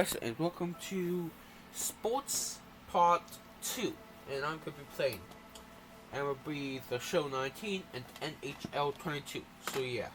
Guys, and welcome to Sports Part 2. And I'm going to be playing MLB The Show 19 and NHL 22. So, yeah.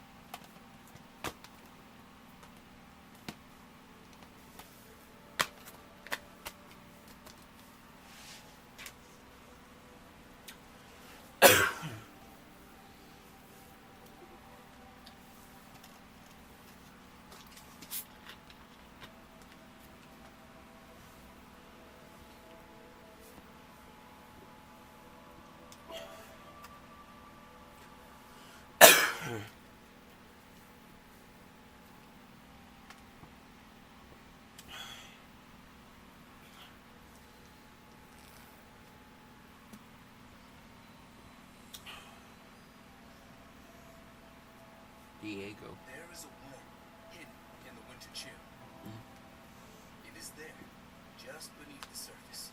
Diego. There is a warmth hidden in the winter chill. It is there, just beneath the surface.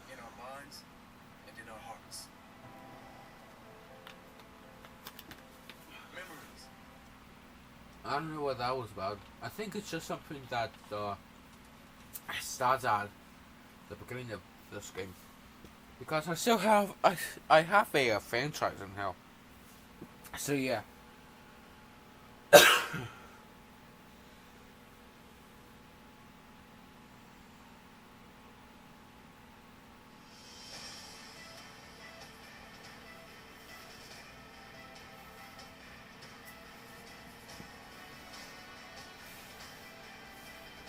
In our minds and in our hearts. Memories. I don't know what that was about. I think it's just something that starts at the beginning of this game. Because I still have I have a franchise in hell. So yeah.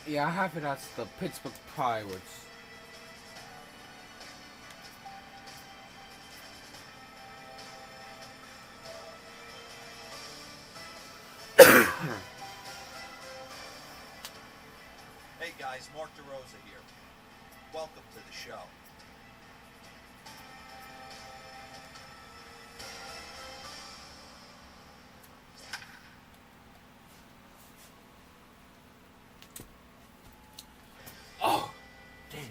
Yeah, I have it as the Pittsburgh Pirates. Hey guys, Mark DeRosa here. Welcome to the show. Oh, damn.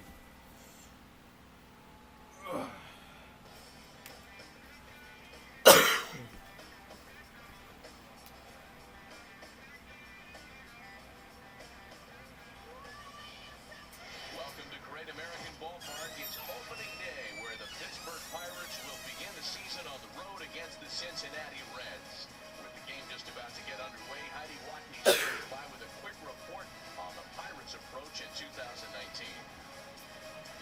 Welcome to Great American Ballpark. It's opening day where the Pittsburgh Pirates will begin the season on the road against the Cincinnati Reds. With the game just about to get underway, Heidi Watney stands by with a quick report on the Pirates' approach in 2019.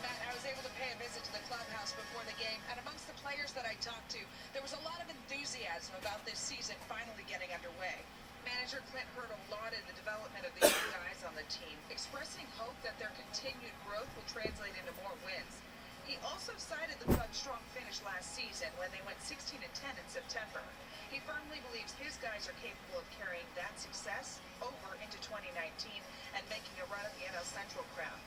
Matt, I was able to pay a visit to the clubhouse before the game, and amongst the players that I talked to, there was a lot of enthusiasm about this season finally getting underway. Manager Clint Hurdle lauded the development of the young guys on the team, expressing hope that their continued growth will translate into more wins. He also cited the club's strong finish last season when they went 16-10 in September. He firmly believes his guys are capable of carrying that success over into 2019 and making a run at the NL Central crown.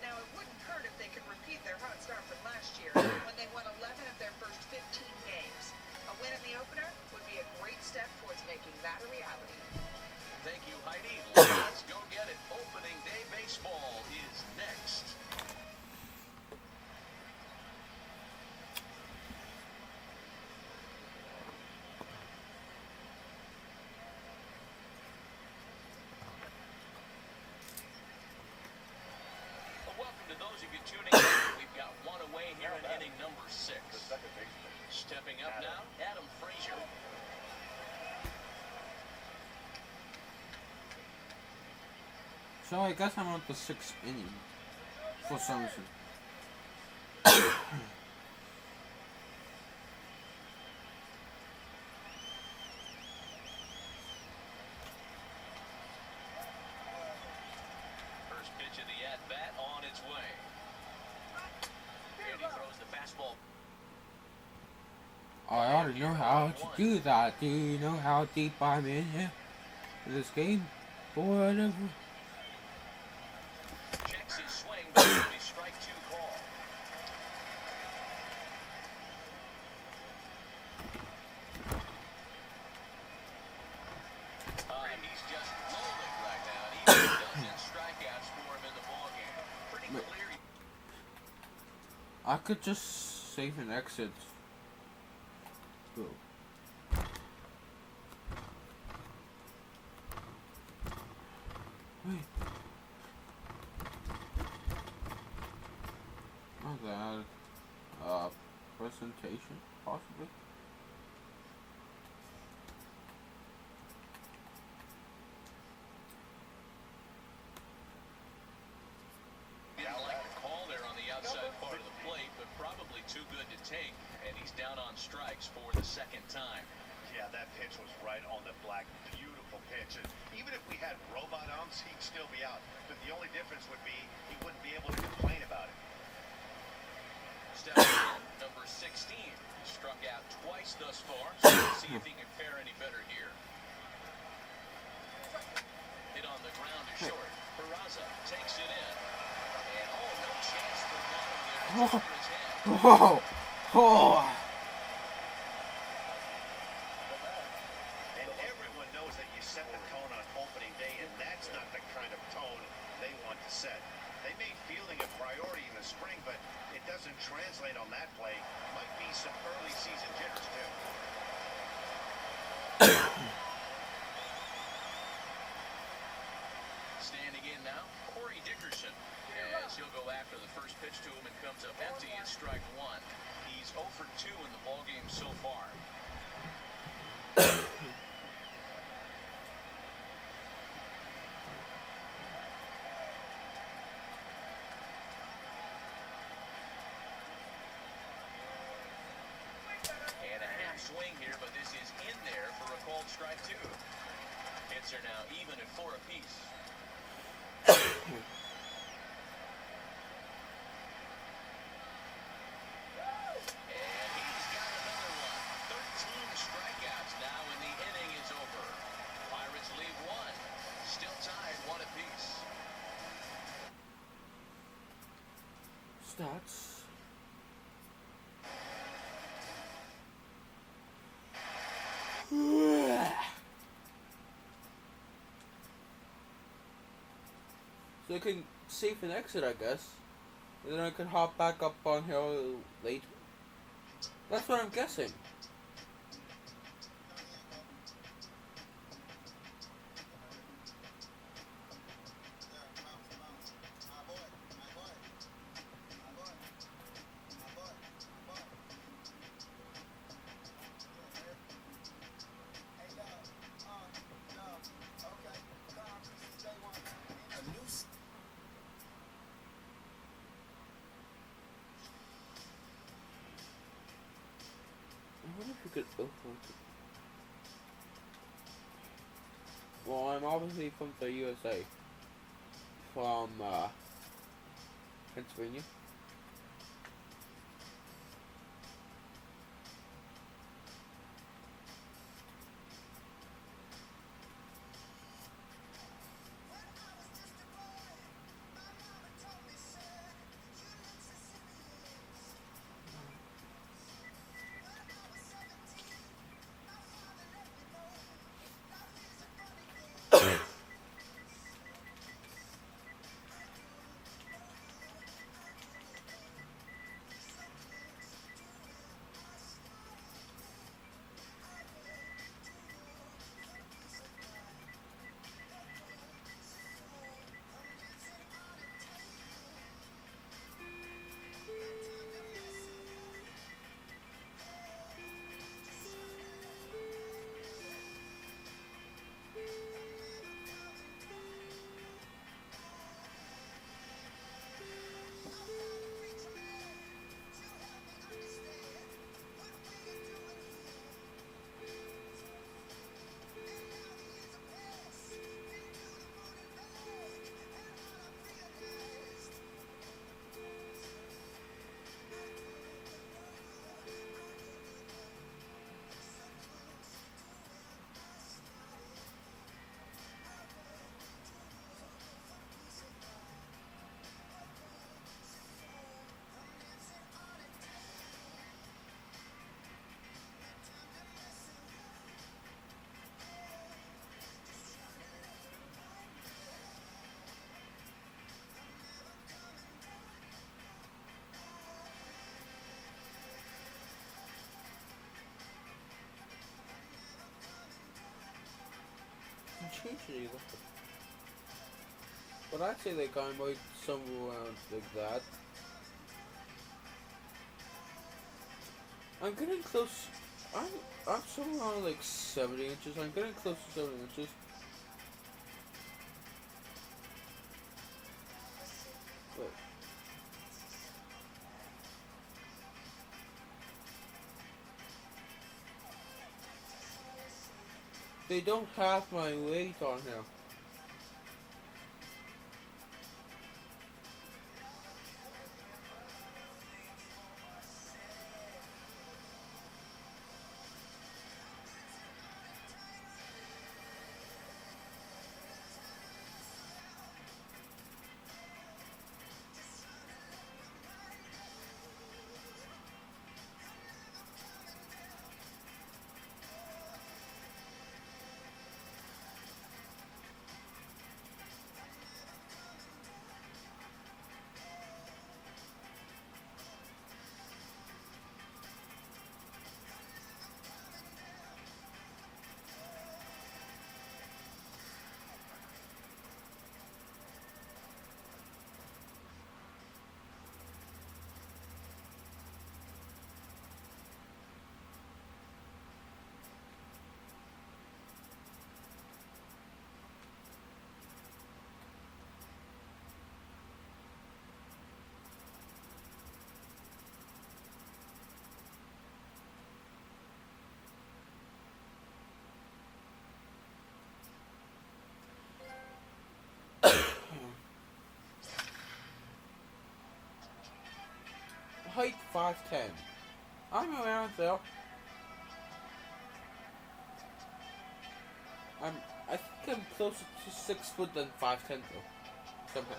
Now, it wouldn't hurt if they could repeat their hot start from last year when they won 11 of their first 15 games. A win in the opener would be a great step towards making that a reality. Thank you, Heidi. Let's go get it. Opening day baseball is next. Welcome to those of you tuning in. We've got one away here in inning number 6. Stepping up now, Adam Frazier. So I guess I'm on the 6th inning for some reason. First pitch of the at-bat on its way. And he throws the fastball. I already know how to do that. Do you know how deep I'm in here? In this game? For whatever. Checks his swing, but it's a strike 2 call. He's just rolling right now. And even dozen strikeouts for him in the ballgame. Pretty clear. I could just save and exit. Go. Wait. presentation, possibly. Didn't like the call there on the outside part of the plate, but probably too good to take, and he's down on strikes for the second time. Yeah, that pitch was right on the black. Beautiful pitch. And even if we had robot umps, he'd still be out. But the only difference would be he wouldn't be able to complain about it. Stepping in, number 16. Struck out twice thus far, so we'll see if he can fare any better here. Hit on the ground to short. Peraza takes it in. And no chance for Bono there. It's over his head. Oh. And everyone knows that you set the tone on opening day, and that's not the kind of tone they want to set. They made fielding a priority in the spring, but it doesn't translate on that play. Might be some early season jitters, too. Standing in now, Corey Dickerson. As he'll go after the first pitch to him and comes up empty at strike one. He's 0 for 2 in the ballgame so far. And a half swing here, but this is in there for a called strike two. Hits are now even at 4 apiece. And he's got another one. 13 strikeouts now, and the inning is over. Pirates lead one. Still tied 1 apiece. Stats. So I can save an exit, I guess. And then I can hop back up on here later. That's what I'm guessing. I wonder if you could open it. Well, I'm obviously from the USA. From, Pennsylvania. Change it either. But I'd say like I might somewhere around like that. I'm getting close. I'm somewhere around like 70 inches. I'm getting close to 70 inches. But they don't have my weight on here. Height 5'10". I'm around there. I think I'm closer to 6 foot than 5'10" though. Somehow.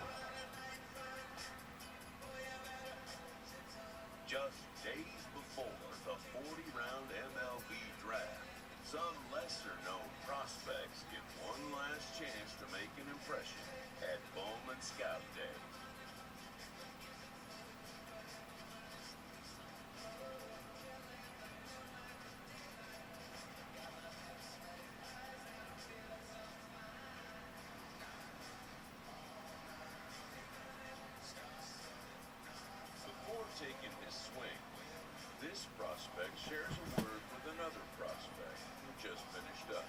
Just days before the 40-round MLB draft, some lesser-known prospects get one last chance to make an impression at Bowman Scout Day. Before taking his swing, this prospect shares a word with another prospect who just finished up.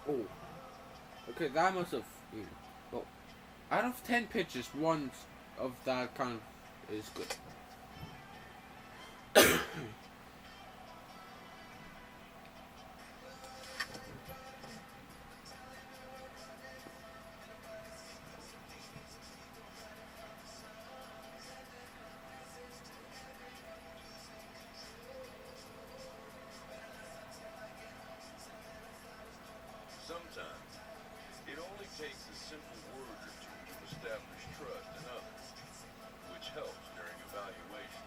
Oh. Okay, that must have. Well, out of 10 pitches, one of that kind of is good. Sometimes, it only takes a simple word or two to establish trust in others, which helps during evaluation.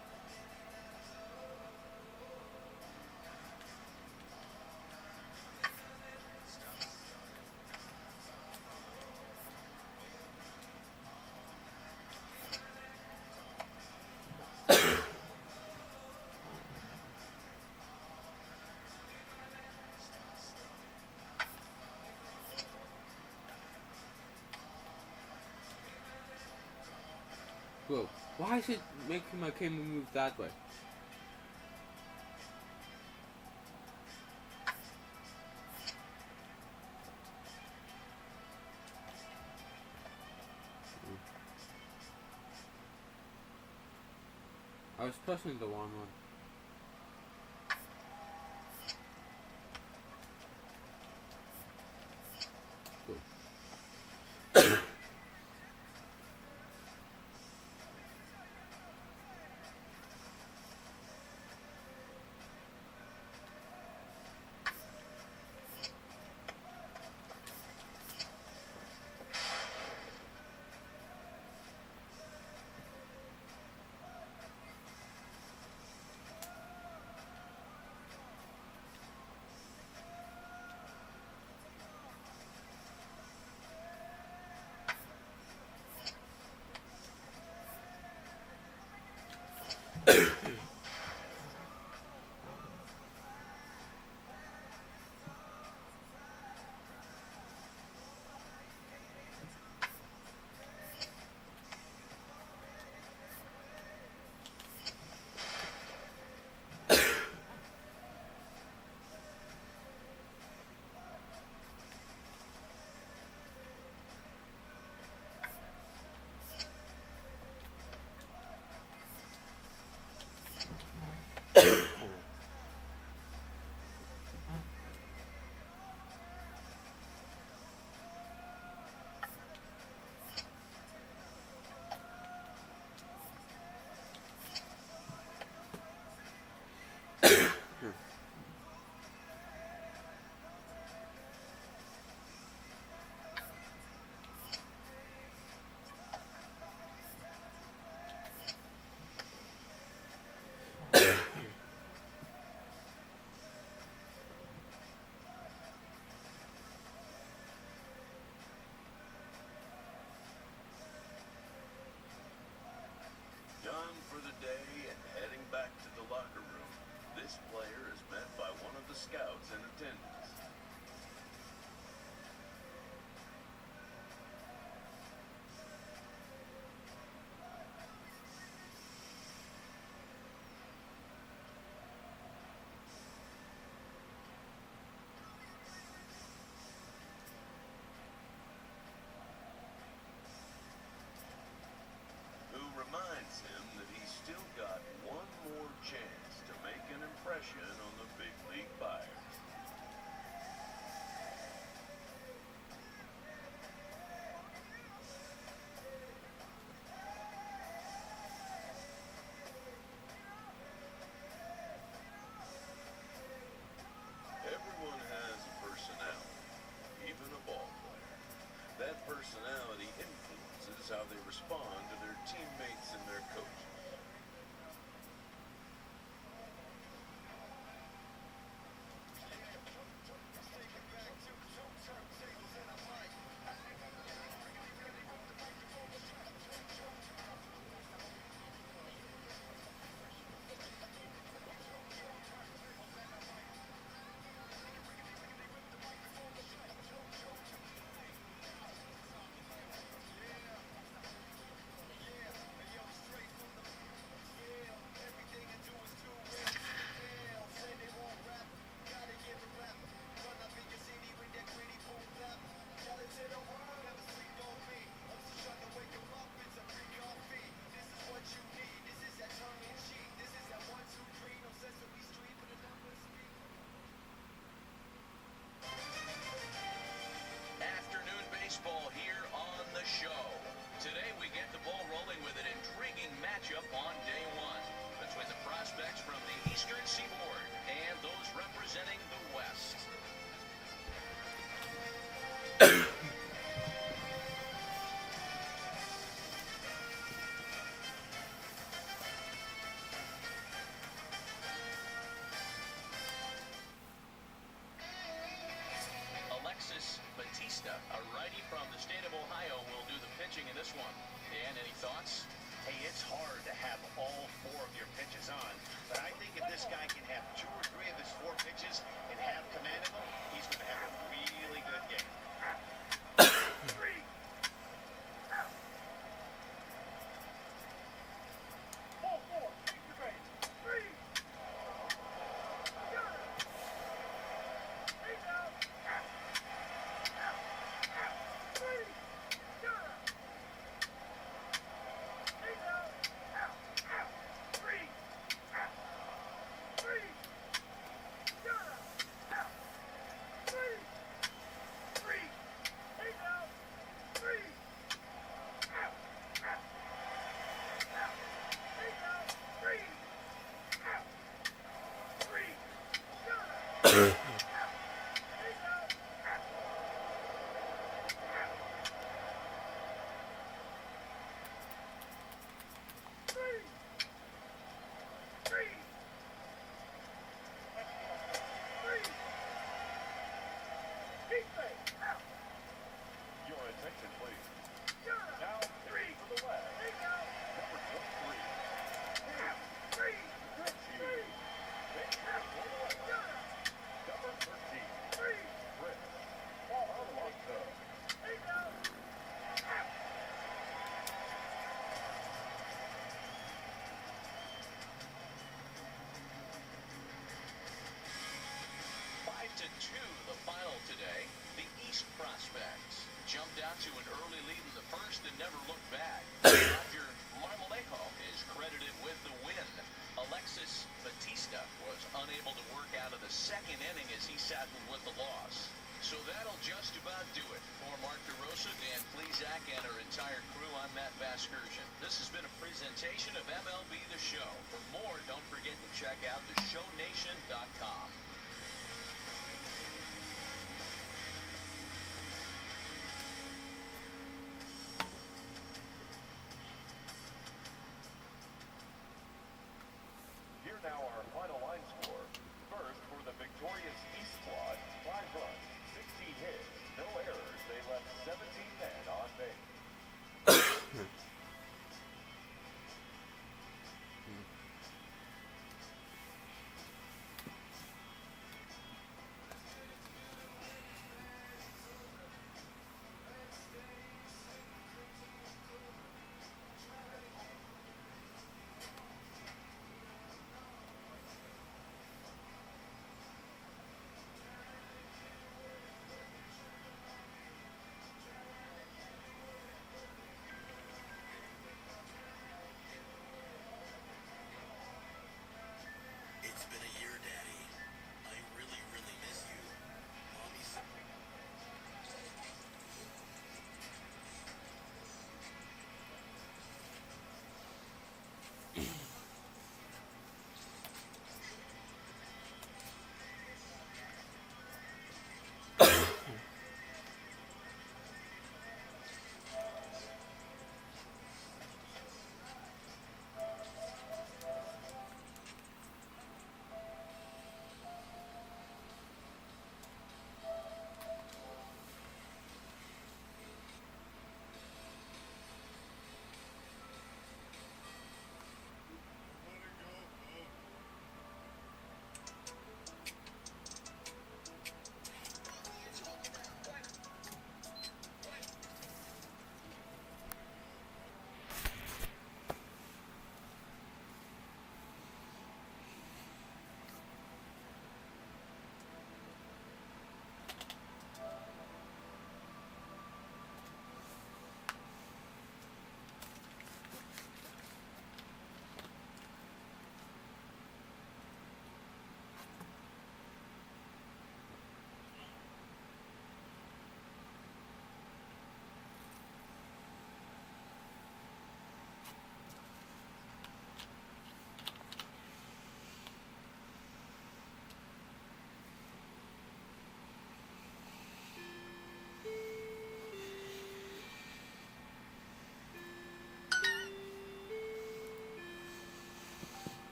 Whoa. Why is it making my camera move that way? I was pressing the wrong one. Done for the day and heading back to the locker room. This player is met by one of the scouts in attendance. Who reminds him that he's still got one more chance to make an impression on the big league buyers. Everyone has a personality, even a ball player. That personality influences how they respond to their teammates and their coaches. Afternoon baseball here on the show. Today we get the ball rolling with an intriguing matchup on day one between the prospects from the Eastern Seaboard and those representing the West. Alexis Batista, a righty from the state of Ohio, will do the pitching in this one. Dan, any thoughts? Hey, it's hard to have all four of your pitches on, but I think if this guy can have 2 or 3 of his 4 pitches and have command of them, he's going to have a really good game. Your attention, please. Now, three to the left. Number 23. Richie. Number 13. Chris. Alonso. Five to two, the final today. The East Prospects jumped out to an early lead in the first and never looked back. Roger Marmolejo is credited with the win. Alexis Batista was unable to work out of the second inning as he settled with the loss. So that'll just about do it. For Mark DeRosa, Dan Plesac, and our entire crew, I'm Matt Vasgersian. This has been a presentation of MLB The Show. For more, don't forget to check out theshownation.com. Here now our final line score. First, for the victorious East squad, 5 runs, 16 hits, no errors. They left 17 men on base. It's been a year, Daddy. I really, really miss you. Mommy's...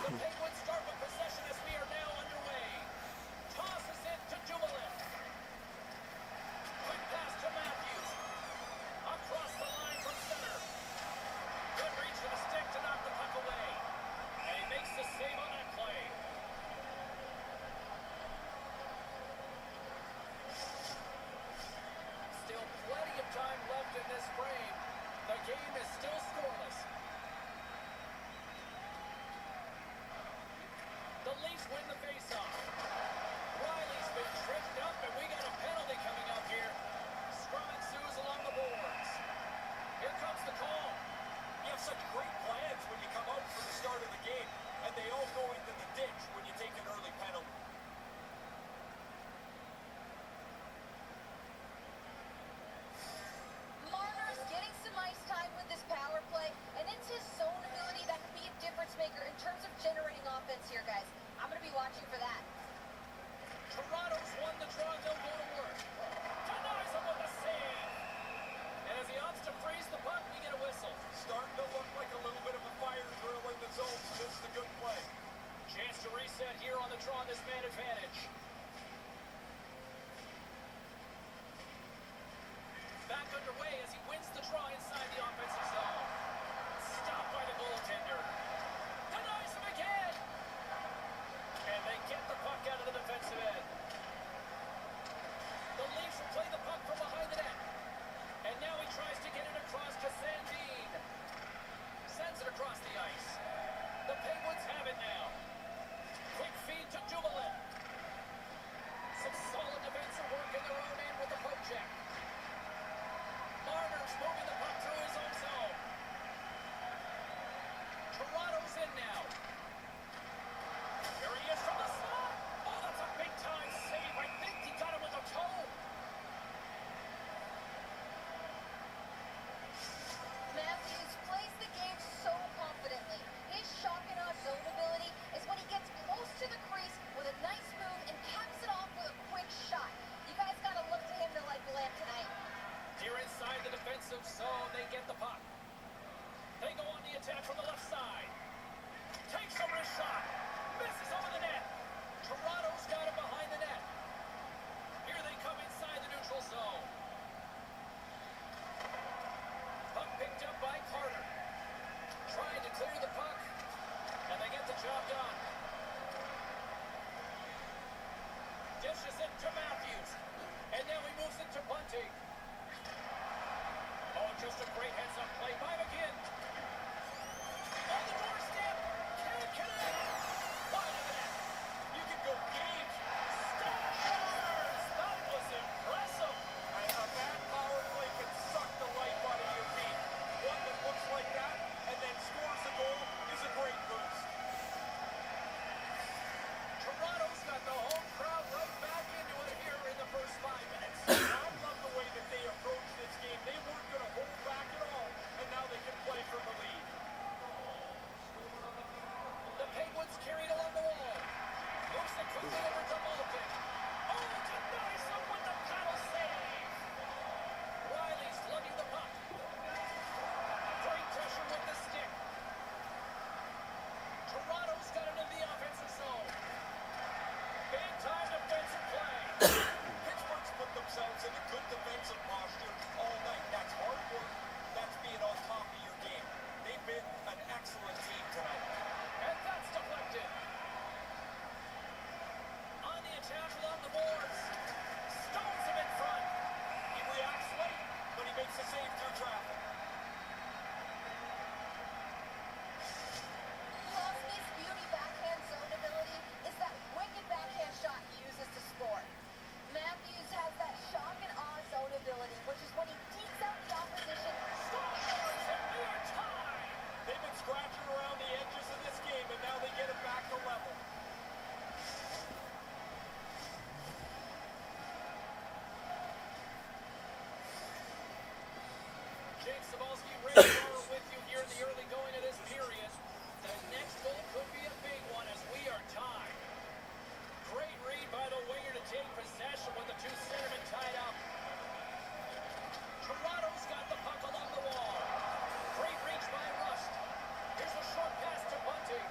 The Penguins start with possession as we are now underway. Tosses it to Dumoulin. Quick pass to Matthews. Across the line from center. Good reach for the stick to knock the puck away. And he makes the save on that play. Still plenty of time left in this frame. The game is still scoreless. The Leafs win the faceoff. Riley's been tripped up, and we got a penalty coming up here. Scrum ensues along the boards. Here comes the call. You have such great plans when you come out for the start of the game, and they all go into the ditch when you take an early penalty. Marner's getting some ice time with this power play, and it's his zone ability that can be a difference maker in terms of generating offense here, guys. I'm going to be watching for that. Toronto's won the draw, they'll go to work. Denies him with a save. And as he opts to freeze the puck, we get a whistle. Starting to look like a little bit of a fire drill in the zone, so this is a good play. Chance to reset here on the draw, this man advantage. Back underway as he wins the draw inside the offensive zone. Stopped by the goaltender. Denies him again. And they get the puck out of the defensive end. The Leafs will play the puck from behind the net. And now he tries to get it across to Sandin. Sends it across the ice. The Penguins have it now. Quick feed to Dumoulin. Some solid defensive work in their own end with the poke check. Marner's moving the puck through his own zone. Toronto's in now. Here he is from the slot. Oh, that's a big-time save. I think he got him with a toe. Matthews plays the game so confidently. His shock and awe zone ability is when he gets close to the crease with a nice move and caps it off with a quick shot. You guys got to look to him to light the lamp tonight. Here inside the defensive zone, they get the puck. They go on the attack from the left side. Takes a wrist shot. Misses over the net. Toronto's got him behind the net. Here they come inside the neutral zone. Puck picked up by Carter. Trying to clear the puck. And they get the job done. Dishes it to Matthews. And now he moves it to Bunting. Oh, just a great heads-up play by McGinn. On the doorstep. Can't connect. Wide of the net. You can go games. Stars. That was impressive. A bad power play can suck the life out of your team. One that looks like that and then scores a goal is a great boost. Toronto's got the home crowd right back into it here in the first 5 minutes. I love the way that they approach this game. They weren't going to hold back at all, and now they can play from the lead. The Penguins carried along the wall. Moves it quickly over to Malkin. Oh, denies him with the paddle save. Riley's lugging the puck. Great pressure with the stick. Toronto's got it in the offensive zone. Big-time defensive play. Pittsburgh's put themselves in a good defensive posture all night. That's hard work. That's being on top of your game. They've been an excellent team tonight. And that's deflected. On the attack along the boards. Stones him in front. He reacts late, but he makes the save through traffic. Crosby's beauty backhand zone ability is that wicked backhand shot he uses to score. Matthews has that shock and awe zone ability, which is when he dekes out the opposition. Scores in near time. They've been scratching around the edges of this game, and now they get it back to level. Jake Sabalski, Ray Moore with you here in the early going of this period. The next goal could be a big one as we are tied. Great read by the winger to take possession with the two centermen tied up. Toronto's got the puck along the wall. Great reach by Rust. Here's a short pass to Bunting.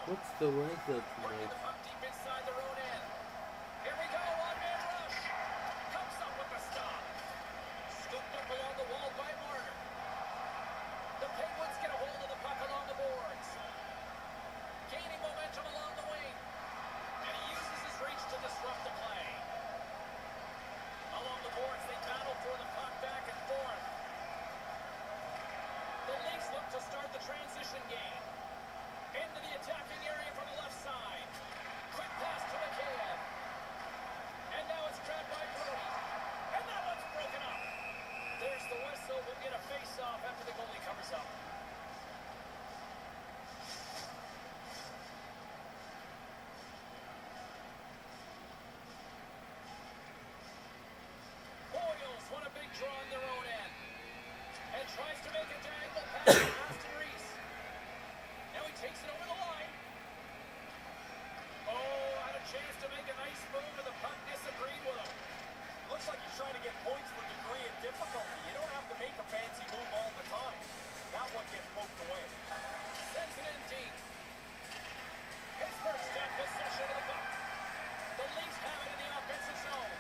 What's the weather Working tonight? the puck deep inside their own end. Here we go, one-man rush. Comes up with the stop. Scooped up along the wall by Marner. The Penguins get a hold of the puck along the boards. Gaining momentum along the wing. And he uses his reach to disrupt the play. Along the boards, they battle for the puck back and forth. The Leafs look to start the transition game. Into the attacking area from the left side. Quick pass to Mikheyev. And now it's grabbed by Brody. And that one's broken up. There's the whistle. We'll get a face-off after the goalie covers up. Boyles won a big draw on their own end. And tries to make a diagonal pass to Aston Reese. Now he takes it over the line. Oh, had a chance to make a nice move, and the puck disagreed with him. Looks like he's trying to get points for degree and difficulty. You don't have to make a fancy move all the time. That one gets poked away. Sends it in deep. Pittsburgh's got possession of the puck. The Leafs have it in the offensive zone.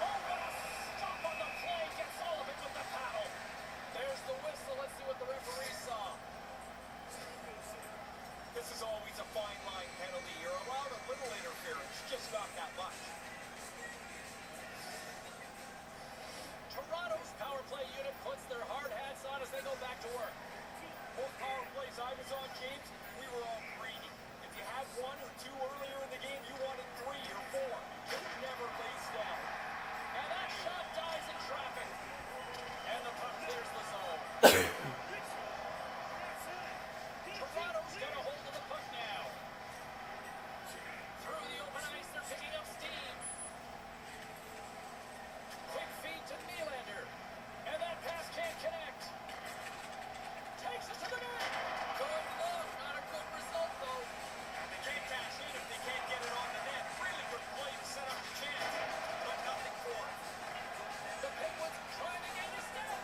Oh, what a stop on the play. Gets all of it with the paddle. There's the whistle. Let's see what the referee saw. This is always a fine line penalty. You're allowed a little interference, just not that much. Toronto's power play unit puts their hard hats on as they go back to work. Both power plays I was on, James, we were all greedy. If you had one or two earlier in the game, you wanted 3 or 4. It never lays down. And that shot dies in traffic. And the puck clears the zone. Toronto's got a hold of the puck now. Through the open ice, they're picking up steam. Quick feed to Nylander. And that pass can't connect. Takes it to the net. Good look. Not a good result, though. They can't cash in if they can't get it on the net. Really good play to set up the chance. But nothing for it. The Penguins trying to gain a step.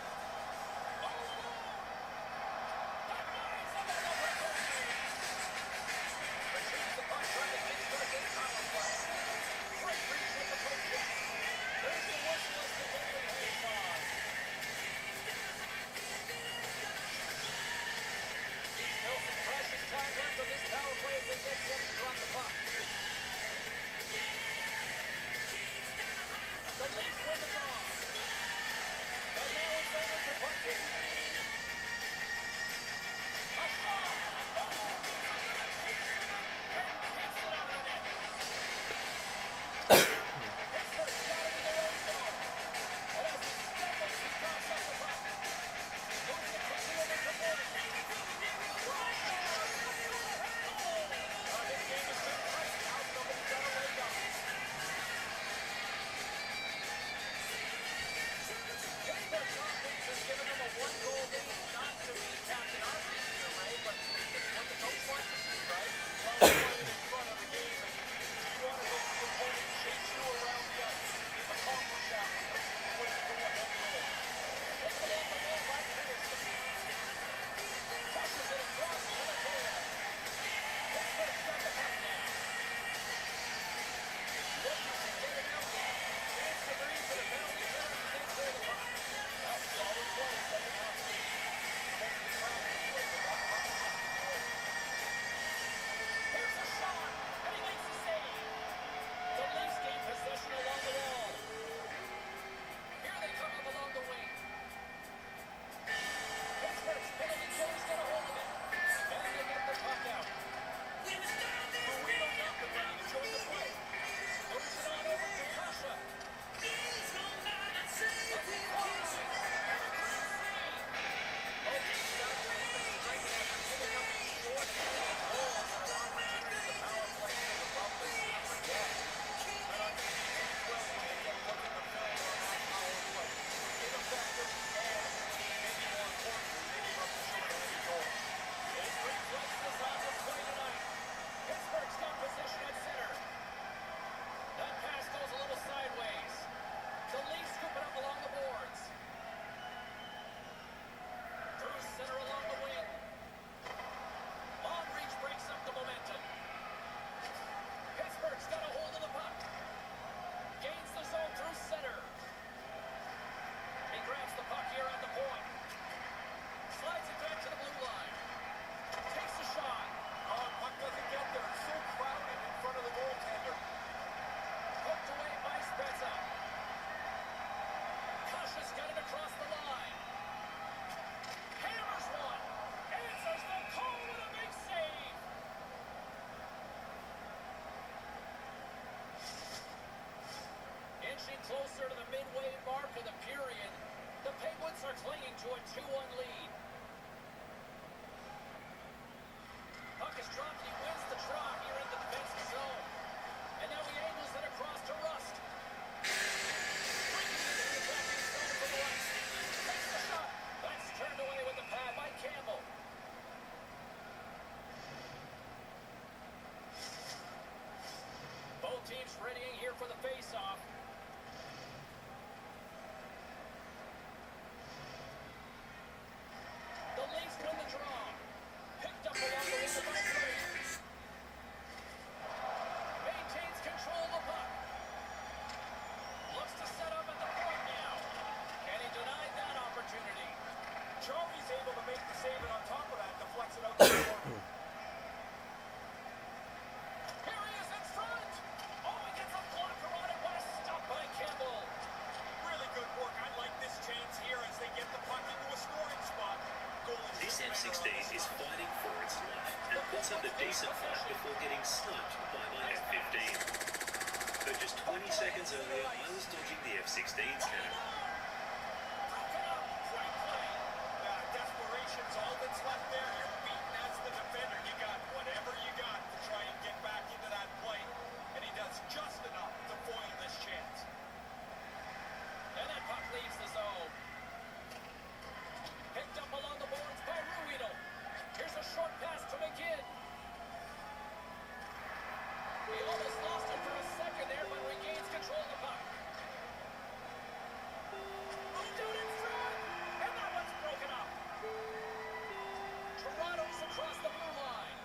All alone. That guy's a little breakaway. closer to the midway mark of the period. The Penguins are clinging to a 2-1 lead. Puck is dropped. He wins the draw here in the defensive zone. And now he angles it across to Rust. Bringing it into the attacking zone for the Leafs. Takes the shot. That's turned away with the pad by Campbell. Both teams readying here for the face-off. The Leafs win the draw. Picked up along the wing by Brady. Maintains control of the puck. Looks to set up at the point now. And he denied that opportunity. Charlie's able to make the save, and on top of that, deflects it out to the corner. Here he is in front. Oh, he gets a blocker on it. What a stop by Campbell. Really good work. I like this chance here as they get the puck into a scoring spot. Goalie This F16 is fighting for its life and puts up a decent fight before getting sniped by my F15. But just 20 seconds earlier, I was dodging the F16's cannon. Broken up. Great play. Desperation's all that's left there. You're beaten as the defender. You got whatever you got to try and get back into that play. And he does just enough to foil this chance. And that puck leaves the zone. Picked up along the boards by Ruido. Here's a short pass to McGinn. He almost lost it for a second there, but regains control of the puck. Moved out in front, and that one's broken up. Toronto's across the blue line.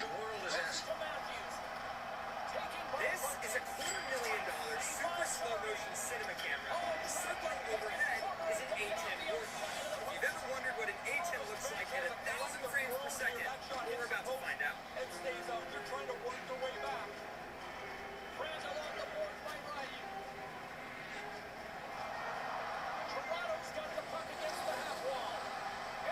The world is Pass asking. to Matthews. Taken by This Buck. is a $250,000 super slow motion cinema camera. The subject overhead is an A10 Warthog. If you've ever wondered what an A10 looks like at 1,000 frames per second, well, we're about to find out. And stays out there trying to work their way back. Brand along the boards by Righty. Toronto's got the puck against the half wall.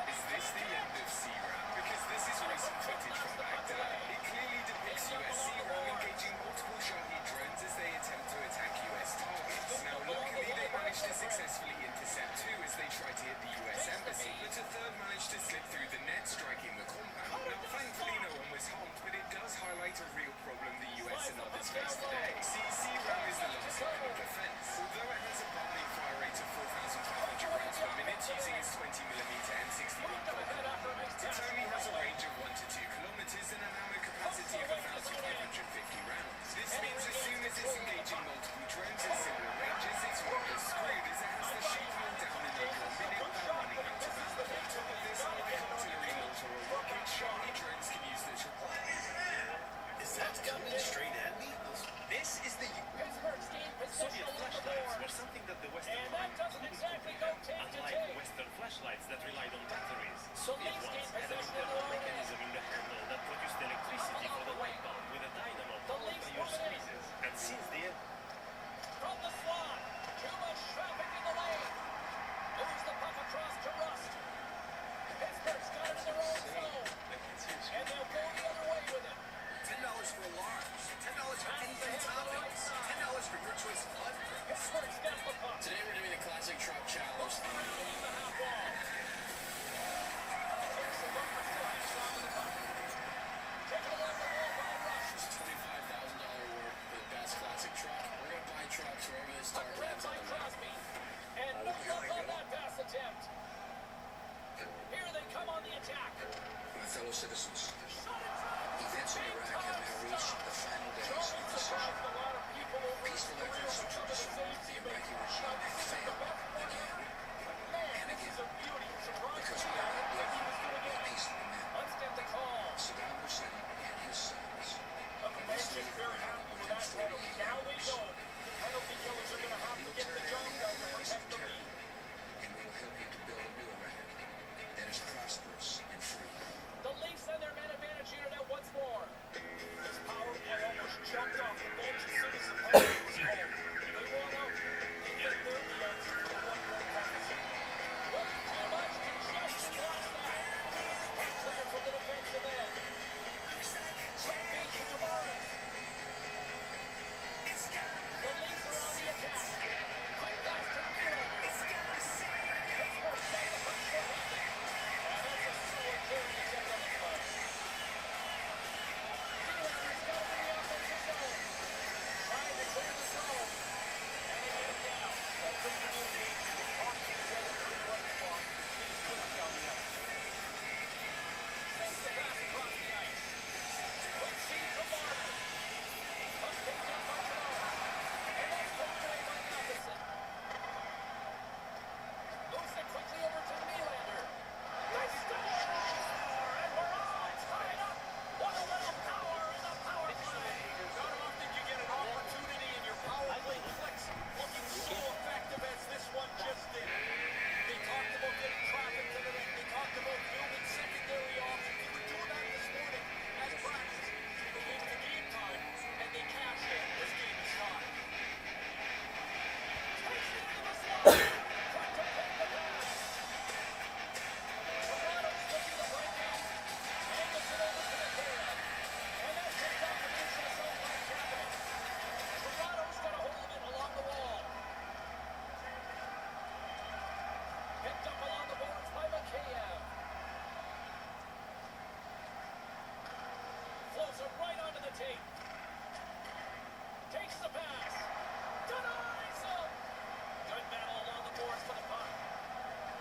Is this the end of CRAM? Because this is recent footage from Baghdad. It clearly depicts US CRAM engaging multiple Shahed drones as they attempt to attack US targets. Now, luckily, they managed to successfully intercept two as they tried to hit the US embassy, but a third managed to slip through the net, striking the compound. Now, thankfully, no one was harmed, but it does highlight a real problem the US and others face today. CRAM is the last line of defense. Although it has a bombing fire rate of 4,500 rounds per minute using its 20mm M61 it only has a range of 1 to 2 kilometers and an ammo capacity of 1,550 rounds. This means as soon as it's engaging multiple drones at similar ranges, it's almost screwed as it has to shoot them down in under a minute without running out of ammo. On top of this, unlike artillery, mortar or rocket, Shahed drones can use the Is that coming straight at me? This is the Pittsburgh's gained possession Soviet along the flashlights were boards. something that the Western And that mind doesn't couldn't exactly go comprehend, take to unlike take. Western flashlights that relied on batteries. So Soviet Leafs gain ones had an possession of internal their own end. mechanism in the handle that produced electricity for the light bulb with a dynamo powered by your squeezes. And since the end, From the slot. Too much traffic in the lane. Moves the puck across to Rust. Pittsburgh's got it in their own zone. And they'll go the other way with it. $10 for alarms. $10 for anything toppings. $10 for your choice of blood prints. Pittsburgh's got the puck. Today we're doing the classic truck challenge. Around along the half wall. Takes the bumper strike, shot to the puck. Taken along the wall by Rust. It's $25,000 worth of the best classic truck. We're gonna buy trucks wherever they start Grab lands on by the map. Crosby. And no luck on that pass attempt. Here they come on the attack. My fellow citizens, Shot in front. events in Iraq have now reached the final days of Charlie decision. surprised a lot of people over his Peaceful career efforts with to some of the dissolve saves the he made. Iraqi regime have failed again. Man, this is a beauty. Surprised Because me. we I are not didn't think he was living going to with get peaceful men. Let's get the call. Saddam Hussein and his sons. The commanders are very happy with that penalty. Now they know the penalty killers are going to have to get the job done to protect the lead. And we will help you to build a new Iraq that is prosperous and free. The Leafs and their man advantage unit out once more. This power play almost jumped off the bench as soon as the penalty was called. They won out. They get their answer for the 1-1 deficit. Wasn't too much congestion last night. Clear from the defensive Puts it right onto the tape. Takes the pass. Denies him. Good battle along the boards for the puck.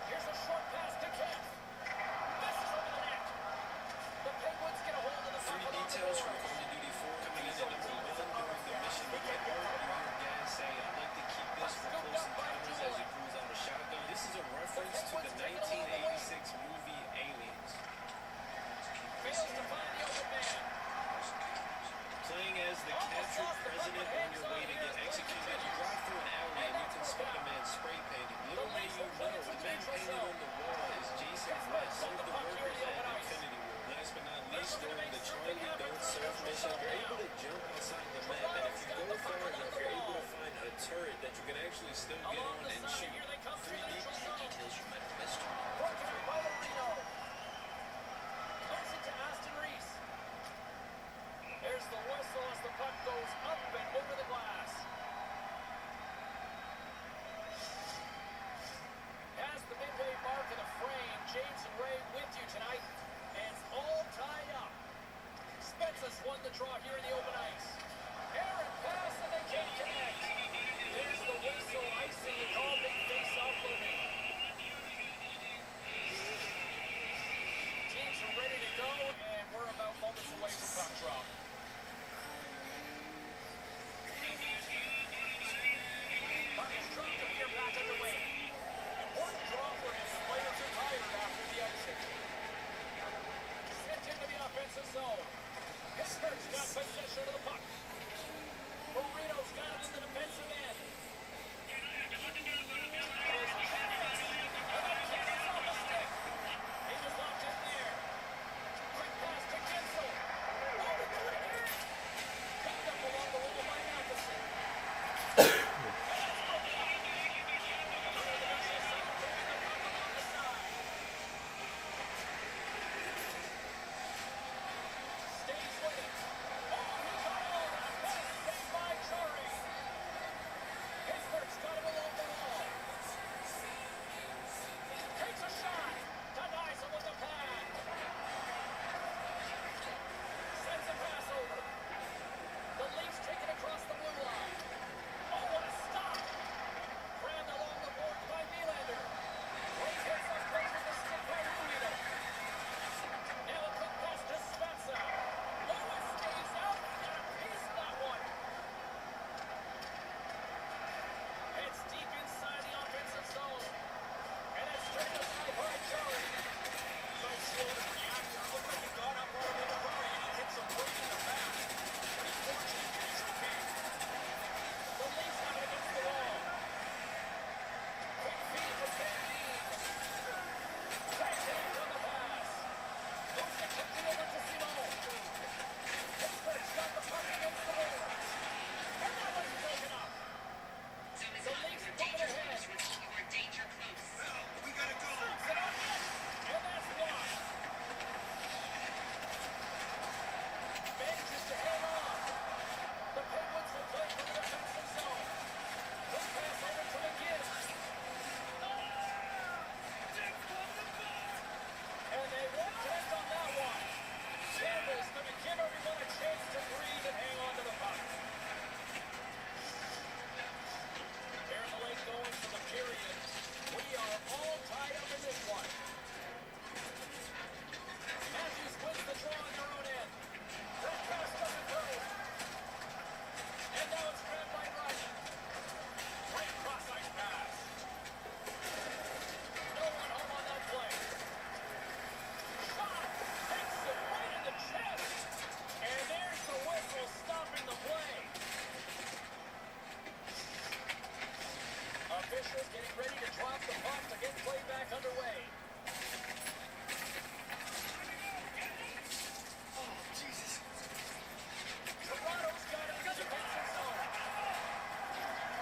Here's a short pass to Kent. Misses over the net. The Penguins get a hold of the puck. Three details from Call of Duty 4 coming in at number 1 during the mission. You get word, you hear guys say, I'd like to keep this for close encounters as you cruise on the shotgun. This is a reference to the 1986 movie Aliens. Fails to find the open man. Playing as the captured president on your way to get executed, you drive through an alley and you can spot a man spray painted. Little may you know, the man painted on the wall is Jason West, one of the workers at Infinity War. Last but not least, during the Charlie Don't Surf mission, you're able to jump outside the map, and if you go far enough, you're able to find a turret that you can actually still get on and shoot. 3D details you might have missed. Broken out by Marino. Comes into Aston Reese. There's the whistle as the puck goes up and over the glass. Past the midway mark of the frame, James and Ray with you tonight. And it's all tied up. Spence's won the draw here in the open ice. Aaron pass and they can't connect. There's the whistle, icing the call, big face-off looming. Teams are ready to go, and we're about moments away from puck drop. Puck is dropped and we are back underway. Important draw for his players are tired after the icing. Sent into the offensive zone. Pittsburgh's got possession of the puck. Marino's got it in the defensive end. There's a chance. And that kicks us off the stick. He was locked in there. Quick pass to Gensel. Oh, we do it again. Picked up along the wall by Matheson. Stays with it. Oh, he got all that. Pass saved by Chari. Pittsburgh's got him along the wall. Takes a shot. Denies him with the pad. Sends a pass over. The Leafs take it across the blue line. Oh, what a stop. Crammed along the boards by Nylander. Right hits us breaks with the stick by Ruido. Now a quick pass to Spencer. Lewis stays out. Got a piece of that one. Heads deep inside the offensive zone. And it's turned aside by Chari. So slow to react. Looked like he got up right in a hurry and he hit some weight in the back. But he's fortunate that he's okay. The Leafs have it against the wall. Quick feed to Sandin. Backhand on the pass. Moves it quickly over to Simone. Pittsburgh's got the puck against the boards. And that one's broken up. The Leafs move it ahead. We gotta go. Slips it on net. And that's blocked. Manages to hang on. The Penguins will play from the defensive zone. Quick pass over to McGinn. And they won't connect on that one. Campbell's going to give everyone a chance to breathe and hang on to the puck. Bear the late going for the period. We are all tied up in this one. Matthews wins the draw on their own end. That pass doesn't go. And now it's grabbed by Wright. Great cross-ice pass. No one home on that play. Shot. Takes it right in the chest. And there's the whistle stopping the play. Officials getting ready to drop the puck to get play back underway. Oh, Jesus. Toronto's got it in the defensive zone.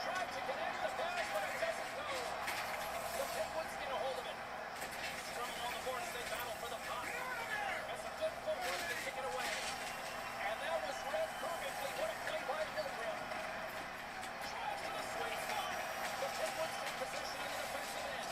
Tried to connect the pass, but it doesn't go. The Penguins get a hold of it. Strumming on the boards, they battle for the puck. That's a good footwork to kick it away. And that was read perfectly. What a play by Milgram. Drives to the sweet spot. The Penguins take possession in the defensive end.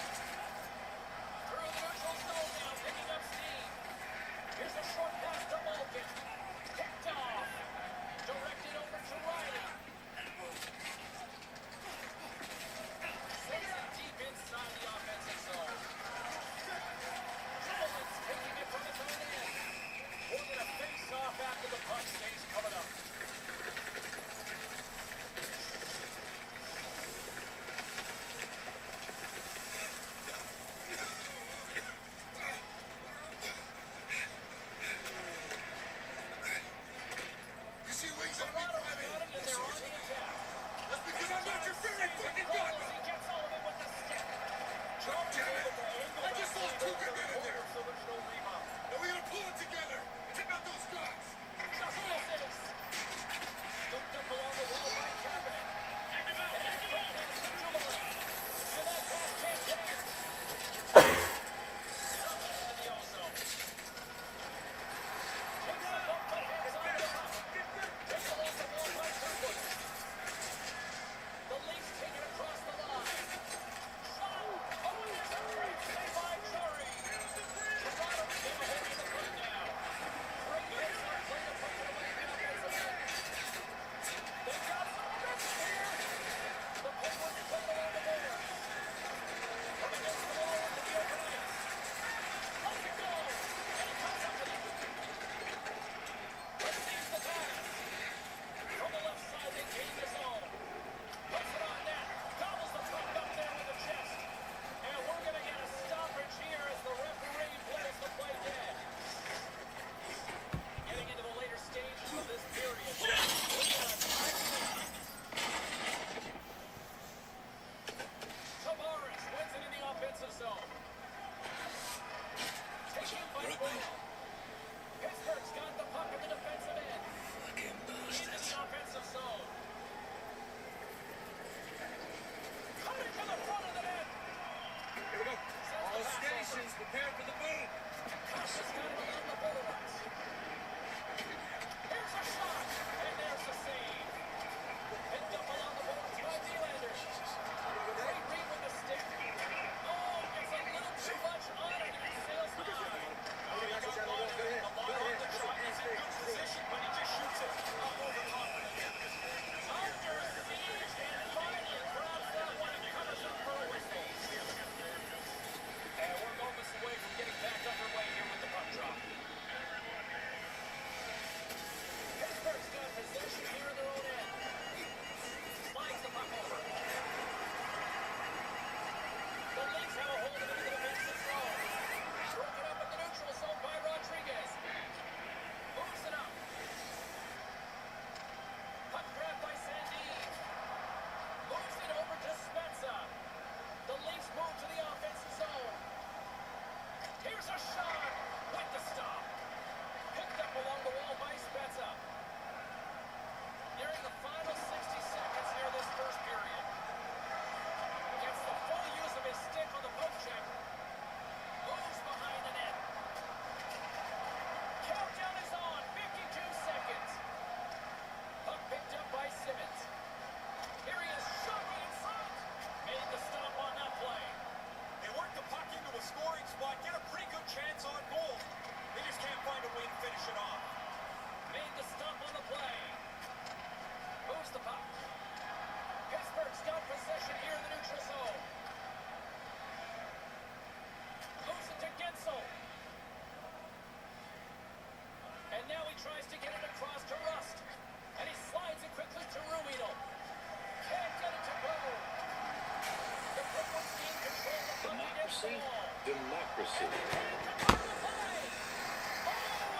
democracy.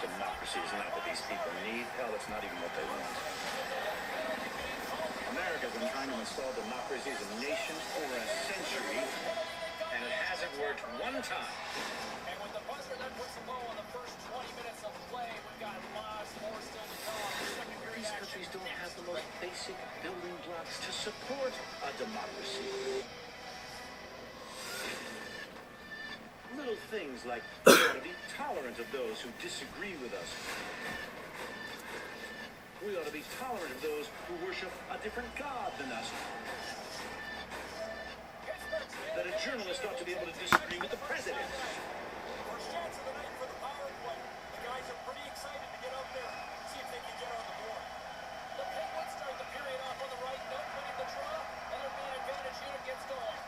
Democracy is not what these people need. Hell, it's not even what they want. America's been trying to install democracy as a nation for a century, and it hasn't worked one time. And with the buzzer that puts the ball in the first 20 minutes of play, we've got lots more still to come. Second period These action. countries don't have the most basic building blocks to support a democracy. Little things like we ought to be tolerant of those who disagree with us. We ought to be tolerant of those who worship a different God than us. That a journalist ought to be able to disagree with the president. First chance of the night for the power play. The guys are pretty excited to get out there, see if they can get on the board. The Penguins start the period off on the right note, winning the draw, and their man advantage unit gets going.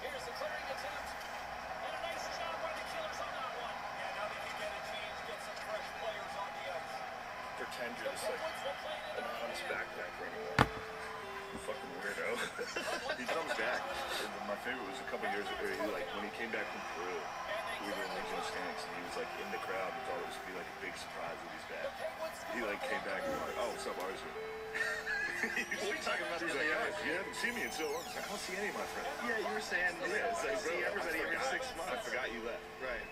Here's the clearing attempt, and a nice job by the Killers on that one. Yeah, now they can get a change, get some fresh players on the ice. Pretend you're just like an honest backpacker anymore. Fucking weirdo. He comes back. And my favorite was a couple years ago. He like when he came back from Peru, we were in Legion of Stanks, and he was like in the crowd and thought it was gonna be like a big surprise that he's back. He like came back and was like, "Oh, what's up, Arthur?" What are you talking about? He's like, "You haven't seen me in so long." I don't see any of my friends. Yeah, you were saying, Yeah, it's like, I see bro, everybody every 6 months. I forgot you left. Right.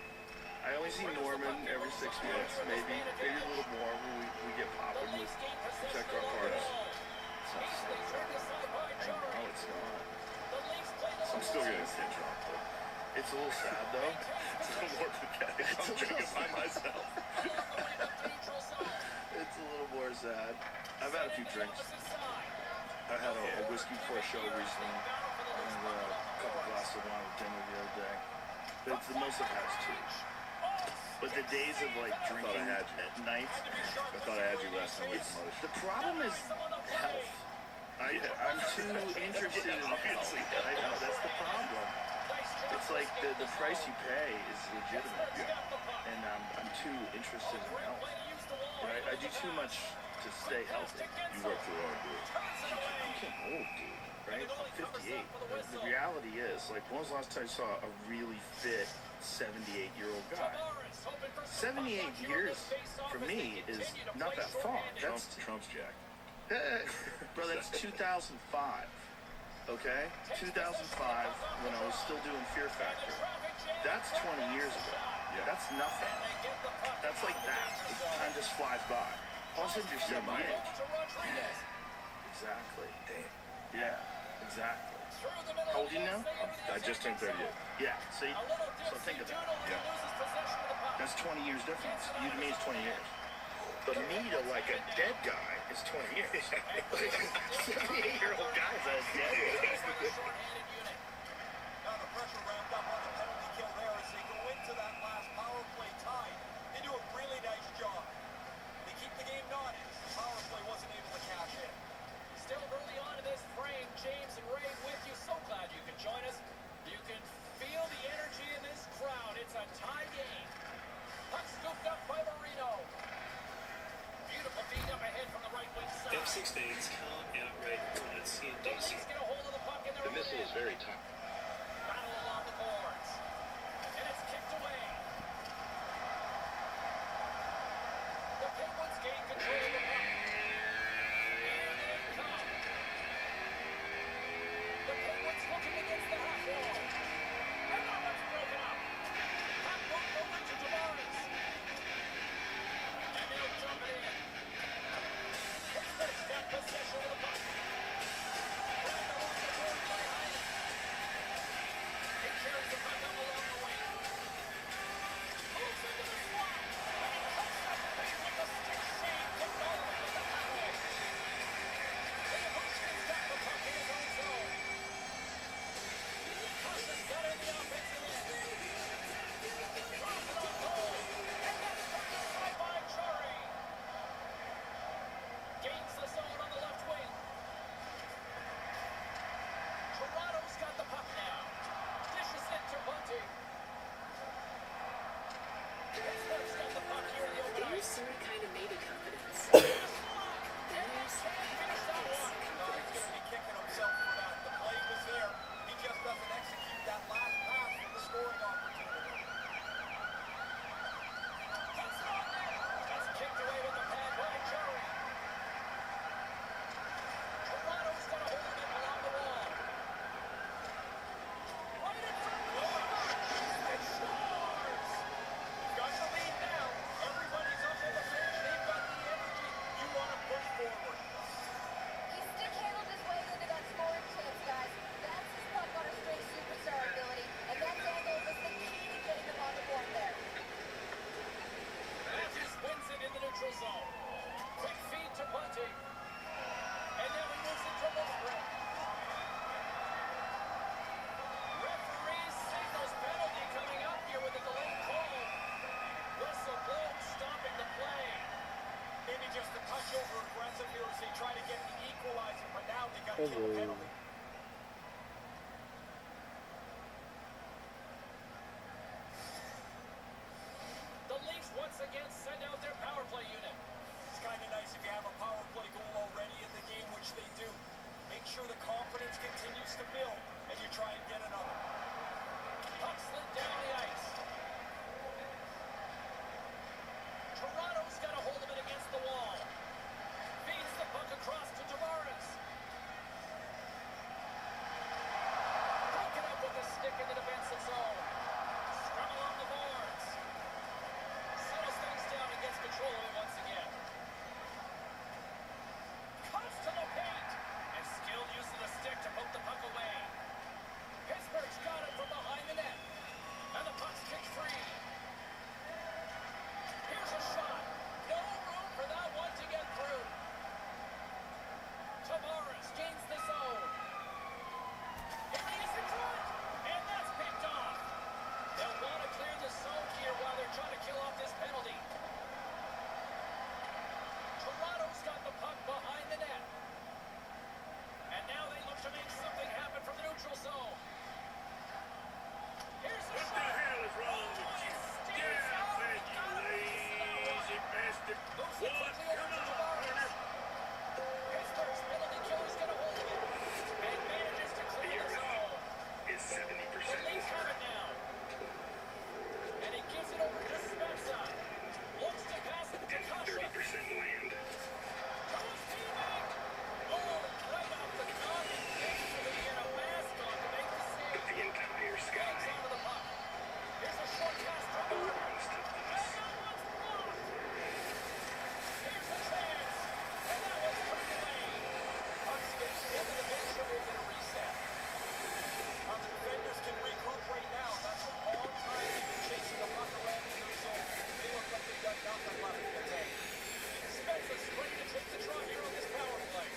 I only see Norman every 6 months, maybe a little more when we get popping with protect our cards. It's not the same. I know it's not. I'm still gonna stay drunk, but it's a little sad though. It's a little more pathetic. I'm drinking by myself. It's a little more sad. I've had a few drinks. I had a whiskey before a show recently, and a couple glasses of wine with dinner the other day. But it's the most I've had is 2. But the days of like drinking I had at you. night, I thought I had you last time with it's, the the mothership. problem is health. I'm too interested in health. I know, that's the problem. It's like the price you pay is legitimate. Yeah. And I'm too interested in health. Right? I do too much to stay healthy. You work too hard, dude. I'm getting old, dude. Right? I'm 58. The reality is, like, when was the last time you saw a really fit 78-year-old guy? 78 years, for me, is not that far. That's Trump's jack. Bro, that's 2005. Okay? 2005, when I was still doing Fear Factor. That's 20 years ago. Yeah. That's nothing. That's like that. Time just flies by. All of a sudden, you're 78. Exactly. Damn. Yeah, exactly. How old are you now? I just turned 38. Yeah, see? So think of that. Yeah. That's 20 years difference. You to me is 20 years. But me to like a dead guy is 20 years. 78-year-old guy's a dead guy. Now the pressure ramped up on the penalty kill there as they go into that last power play tie. They do a really nice job. They keep the game knotted. The power play wasn't able to cash in. Still early on in this frame, James and Ray with you. So glad you could join us. You can feel the energy in this crowd. It's a tie game. Puck scooped up by Marino. Beautiful feed up ahead from the right wing side. F-16s can't outrate opponents in The DC. Leafs get a hold of the puck in their The missile is very tough. battle along the boards. And it's kicked away. The Penguins gain control of the puck. And they come. The Penguins looking against the half wall. And now that's broken up. Puck moved over to Tavares. And they'll jump it in. Pittsburgh's got possession of the puck. Right along the board by Hyman. He carries the puck up along the wing. Moves into the slot. And he cuts up the pace with the stick shade. Kicked all the way to the highway. Leopold's got the puck in his own zone. Caution's got in the offensive end. Drops it on goal. And that's pushed aside by Chari. Gains the zone on the left wing. Toronto's got the puck now. Dishes it to Bunting. Pittsburgh's got the puck here in the open There's ice. some kind of maybe confidence. And that's how he finished that one. No, he's going to be kicking himself for that. The play was there. He just doesn't execute that last pass for the scoring neutral zone. Quick feed to Bunting. And now he moves it to Lundgren. Referee signals penalty coming up here with a delayed call. Whistle blown, stopping the play. Maybe just a touch over aggressive here as they try to get the equalizer, but now they got to kill a penalty. The Leafs once again send out their power play unit. It's kind of nice if you have a power play goal already in the game, which they do. Make sure the confidence continues to build, and you try and get another. Puck slid down the ice. Toronto's got a hold of it against the wall. Feeds the puck across to Tavares. Broken up with the stick in the defensive zone. Scrum along the boards. Settles things down and gets control of it once again. Comes to the paint. And skilled use of the stick to poke the puck away. Pittsburgh's got it from behind the net. And the puck's kicked free. Here's a shot. No room for that one to get through. Tavares gains the zone. Here he is in front. And that's picked off. They'll want to clear the zone here while they're trying to kill off this penalty. Toronto's got the puck behind the net. And now they look to make something happen from the neutral zone. Here's the shot. What the hell is wrong with you? Get out there, you lazy bastard. Moves it quickly over to Tavares. Pittsburgh's penalty killer's got a hold of it. And manages to clear the zone. It's 70% The Leafs have it now. And he gives it over to Spezza. Looks to pass it to Kasha. 30% land. To his teammate. Oh, right off the top. Thankfully, he had a mask on to make the save. The entire Hangs sky onto the puck. Here's a short pass to Martin. belongs to And us. that one's blocked. Here's a chance. And that one's turned away. Puck skips into the bench and we're going to reset. The defenders can regroup right now. That's a long time they've been chasing the puck around in their zone. They look like they've got nothing left in the tank. Spezza's ready to take the draw here on this power play.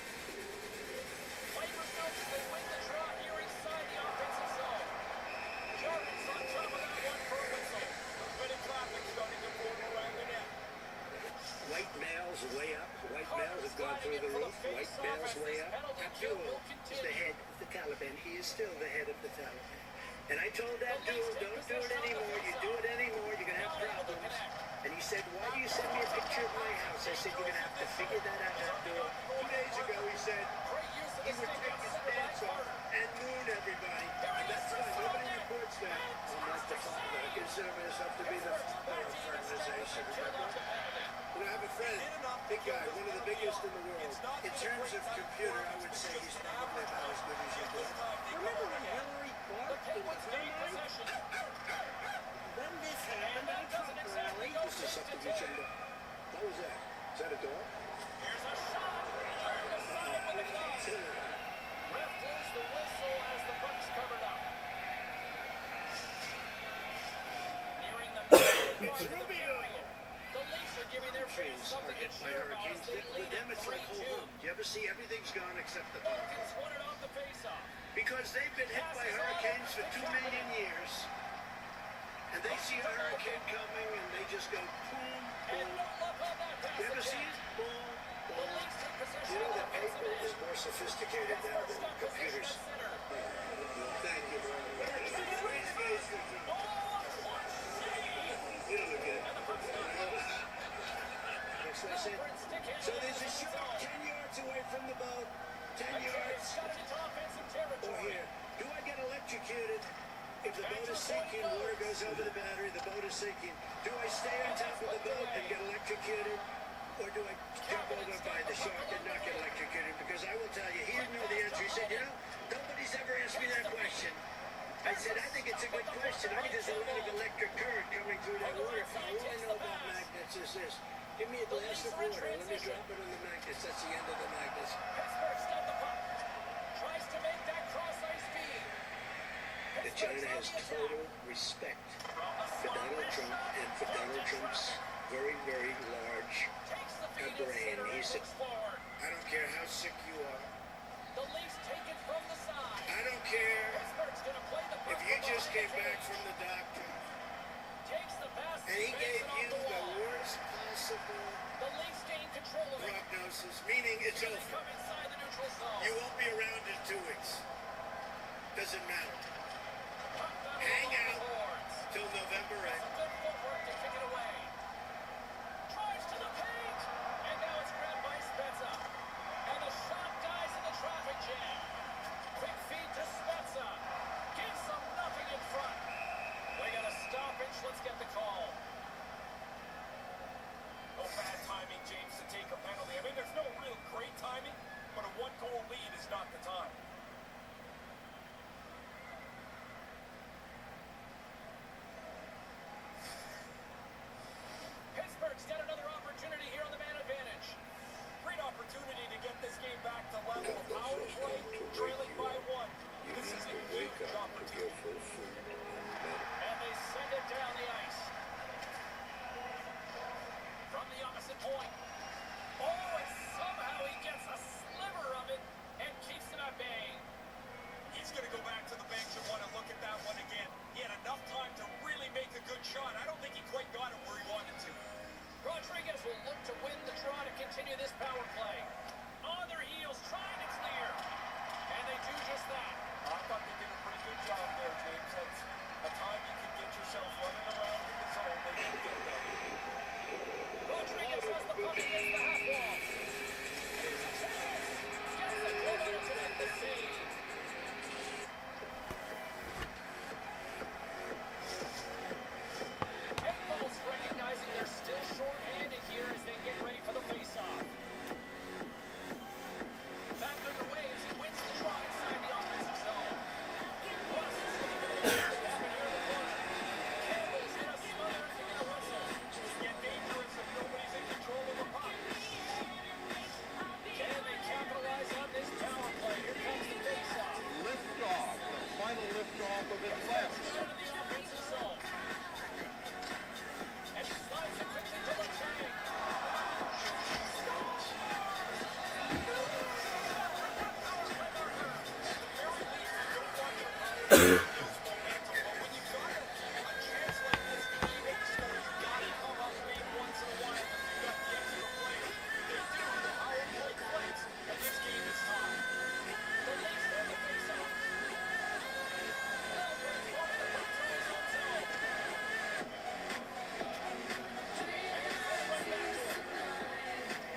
Flavors notes they win the draw here inside the offensive zone. Jordan's on top of that one for a whistle. Movement and traffic starting to form around the net. White males way up. White males have gone through the roof. White males way up. Abdul is the head of the Taliban. He is still the head of the Taliban. And I told Abdul, don't do it anymore. You do it anymore, you're going to have problems. And he said, why do you send me a picture of my house? I said, you're going to have to figure that out, Abdul. 2 days ago, he said, he would take his pants off and moon everybody. And that's fine. Nobody reports that. I'm not the father. I consider myself to be the father of fraternization. You know, I have a friend, big guy, one of the biggest in the world. In terms of computer, I would say he's probably about as good as you do. Remember when Hillary Clark was when this happened in Trump rally? This is something we should know. What was that? Is that a dog? Here's a shot. Turned aside with the glove. Ref blows the whistle as the puck's covered up. Nearing the middle of the period. The Leafs are giving their fans something to cheer about as they lead With them, it's like 3-2. home. Do you ever see everything's gone except the puck? Falcons won it off the faceoff. Because they've been hit by hurricanes for 2 million years. And they see a hurricane coming and they just go boom, And boom. no luck on that pass You ever again. see it? Boom, The boom. Leafs take possession You know of that the offensive paper is end. more sophisticated now Pittsburgh's than got possession computers. at center. Thank you, brother. Please face the Oh, what a save! You don't look good. And the puck's not loose. Next lesson. Lundgren stick-handed So there's a in the shot zone. 10 yards away from the boat. 10 Again, yards. it's got it into offensive Or territory. here. Do I get electrocuted? If the boat is sinking, water goes over the battery, the boat is sinking. Do I stay on top of the boat and get electrocuted? Or do I jump over by the shark and not get electrocuted? Because I will tell you, he didn't know the answer. He said, you know, nobody's ever asked me that question. I said, I think it's a good question. I think there's a lot of electric current coming through that water. All I know about magnets is this. Give me a glass of water. Let me drop it on the magnets. That's the end of the magnets. Pittsburgh's got the puck. Tries to make that cross-ice feed. That China has total respect for Donald Trump and for Donald Trump's very, very large brain. He said, I don't care how sick you are. The Leafs take it from the side. I don't care Pittsburgh's gonna play the if you just came back from the doctor takes the pass and he gave off you the the wall. worst possible The Leafs gain control of it. prognosis, meaning it's They over. come inside the neutral zone. You won't be around in 2 weeks. Doesn't matter. Puck battle Hang along out the boards. till November Some 8th. good footwork to kick it away. Drives to the paint. And now it's grabbed by Spezza. And the shot dies in the traffic jam. Quick feed to Spezza. Gives them nothing in front. We got a stoppage. Let's get the call. No bad timing, James, to take a penalty. I mean, there's no real great timing, but a one-goal lead is not the time. Pittsburgh's got another opportunity here on the man advantage. Great opportunity to get this game back to level of power play, trailing by one. This is a huge opportunity. And they send it down the ice. From the opposite point. Oh, and somehow he gets a sliver of it and keeps it at bay. He's going to go back to the bench and want to look at that one again. He had enough time to really make a good shot. I don't think he quite got it where he wanted to. Rodriguez will look to win the draw to continue this power play. On their heels, trying to clear. And they do just that. I thought they did a pretty good job there, James. That's a time you can get yourself running around in the zone. They did get that. Rodriguez has the puck against the half wall. Here's a chance. Gets the glove out to make the save. Headballs recognizing they're still short-handed here as they get ready for the face-off. Back underway as he wins the draw inside the offensive zone. Campbell's in a smother to get a whistle. Get dangerous if nobody's in control of the puck. Can they capitalize on this power play? Here comes the face-off. Liftoff, the final liftoff of it left. Into the offensive zone. And he slides it quickly to the tank.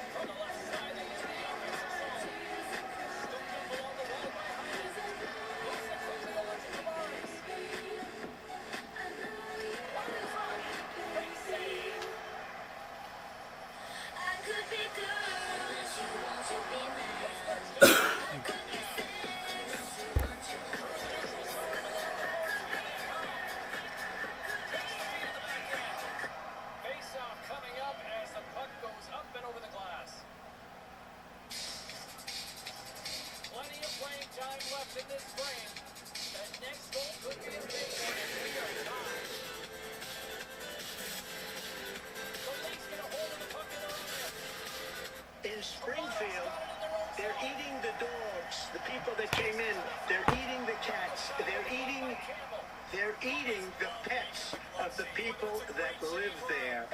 From the left side, they get the offensive zone. Scooped in below the wall by Hyman. Moves it quickly over to Tavares. One in front. Big save. Face-off coming up as the puck goes up and over the glass. Plenty of playing time left in this frame. That next goal could be a big one as we are tied. The Leafs get a hold of the puck in their own end. In Springfield, they're eating the dogs, the people that came in. They're eating the cats. They're eating the pets of the people that live there.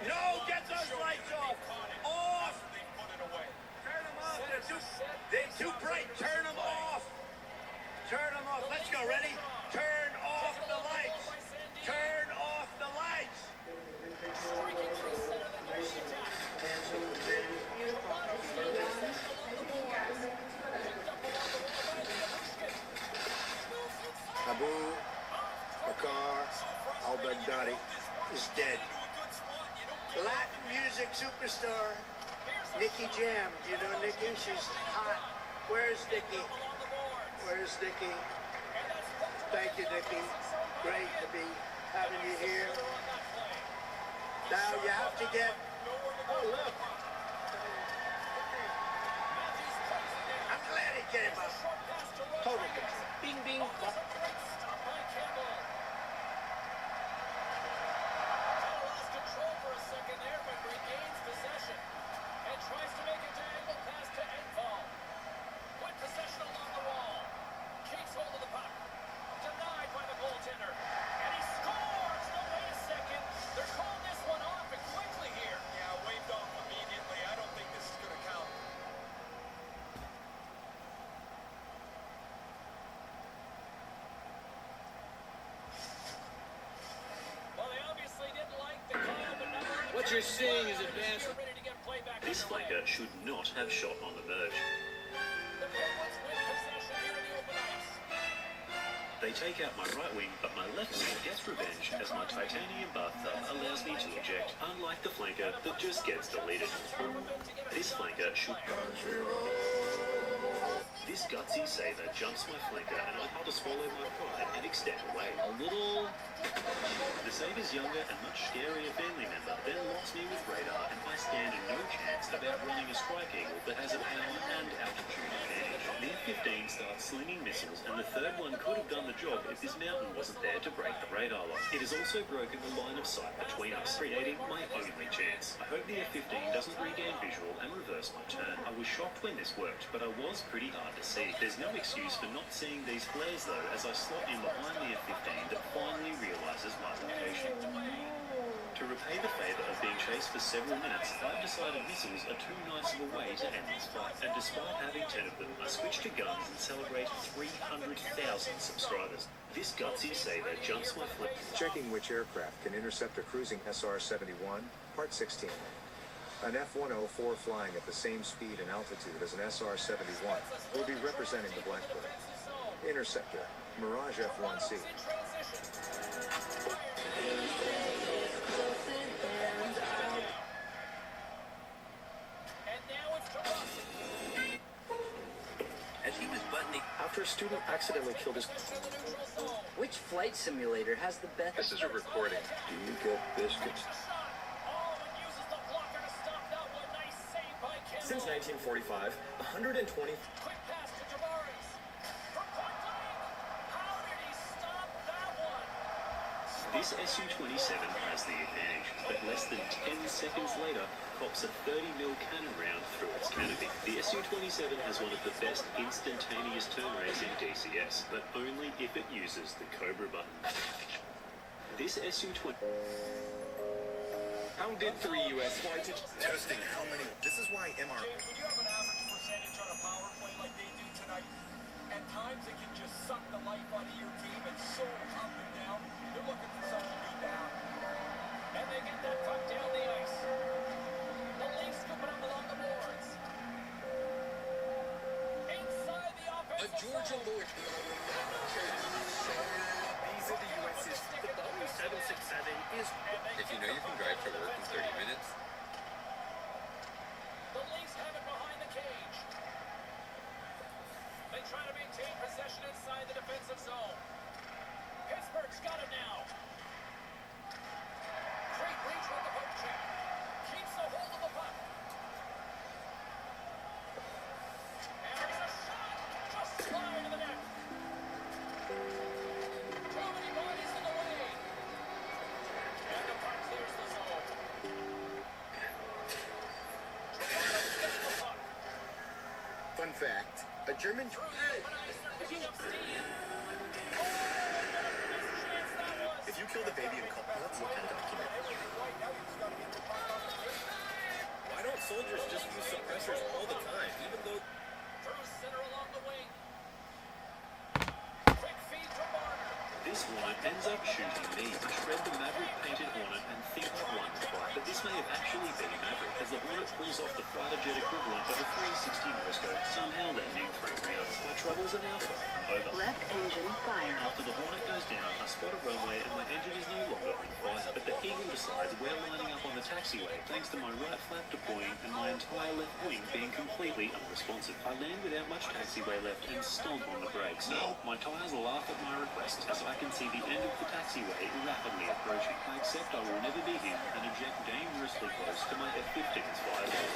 No, get those lights off! Off! Turn them off. They're too bright. Turn them off. Turn them off. Let's go. Ready? Turn off the lights. Turn off the lights. Streaking through center the next attack. Toronto still in possession along the boards. Picked up along the wall by Leonushkin. Moves inside. Abu Bakar al-Baghdadi is dead. Latin music superstar Nicky Jam. You know Nicky? She's hot. Where's Nicky? Where's Nicky? Thank you, Nicky. Great to be having you here. Now you have to get. Oh, look. I'm glad he came up. Total control. Bing, bing. lost control for a second there, but regains possession. And tries to make a diagonal pass to Engvall. With possession along the wall. Keeps hold of the puck. Denied by the goaltender. And he scores! No, wait a second. They're calling this one off and quickly here. Yeah, waved off immediately. I don't think this is going to count. Well, they obviously didn't like the call, but now What you're seeing is advanced. they're ready to get play back This underway. flanker should not have shot on the verge. The Penguins win possession here in the open ice. They take out my right wing, but my left wing gets revenge as my titanium bathtub allows me to eject, unlike the flanker that just gets deleted. This flanker should... This gutsy saver jumps my flanker and I have to swallow my pride and extend away. A little... The saver's younger and much scarier family member then locks me with radar and I stand a no chance about running a strike eagle that has a power and altitude advantage. The F-15 starts slinging missiles and the third one could have done the job if this mountain wasn't there to break the radar lock. It has also broken the line of sight between us, creating my only chance. I hope the F-15 doesn't regain visual and reverse my turn. I was shocked when this worked, but I was pretty hard to see. There's no excuse for not seeing these flares though as I slot in behind the F-15 that finally realizes my location. To repay the favour of being chased for several minutes, I've decided missiles are too nice of a way to end this fight, and despite having 10 of them, I switch to guns and celebrate 300,000 subscribers. This gutsy saver jumps my flip. Checking which aircraft can intercept a cruising SR-71, Part 16. An F-104 flying at the same speed and altitude as an SR-71 will be representing the Blackbird. Interceptor, Mirage F-1C. As he was buttoning... After a student accidentally killed his... Which flight simulator has the best... This is a recording. Do you get biscuits? Since 1945, 120... Quick pass to Tavares. From point blank. How did he stop that one? This Su-27 has the advantage, but less than 10 seconds later, pops a 30mm cannon round through its canopy. The Su-27 has one of the best instantaneous turn rates in DCS, but only if it uses the Cobra button. This Su-20... How did 3 U.S. fighters... Testing how many... This is why MR... James, when you have an average percentage on a power play like they do tonight, at times it can just suck the life out of your team. It's so up and down. They're looking for something to beat down. And they get that puck down the ice. The Leafs scoop it up along the boards. Inside the offensive A Georgia Lord. These are the U.S.'s... The Boeing 767 is... If you know you can drive to work in 30 minutes... The Leafs have it behind the cage. They try to maintain possession inside the defensive zone. Pittsburgh's got it now. Great reach with the poke check. Keeps a hold of the puck. And there's a shot. Just slide to the net. Too many bodies in the way. And the puck clears the zone. Travanos gets the puck. Fun fact, a German... Picking up steam. If you kill the baby in cold blood, what kind of document? Why don't soldiers just use suppressors all the time, even though... Through center along the wing. Quick feed to Marner. This Hornet ends up shooting me. I shred the Maverick painted Hornet and think I've won the fight, but this may have actually been Maverick, as the Hornet pulls off the fighter jet equivalent of a 360 no-scope, somehow landing 3 rounds. My troubles are now far from over. Left engine fire. After the Hornet goes down, I spot a runway and my engine is no longer on fire, but the Eagle decides we're lining up on the taxiway thanks to my right flap deploying and my entire left wing being completely unresponsive. I land without much taxiway left and stomp on the brakes. No. My tyres laugh at my request as I can see the end of the taxiway rapidly approaching. I accept I will never be here and eject dangerously close to my F-15's fireball.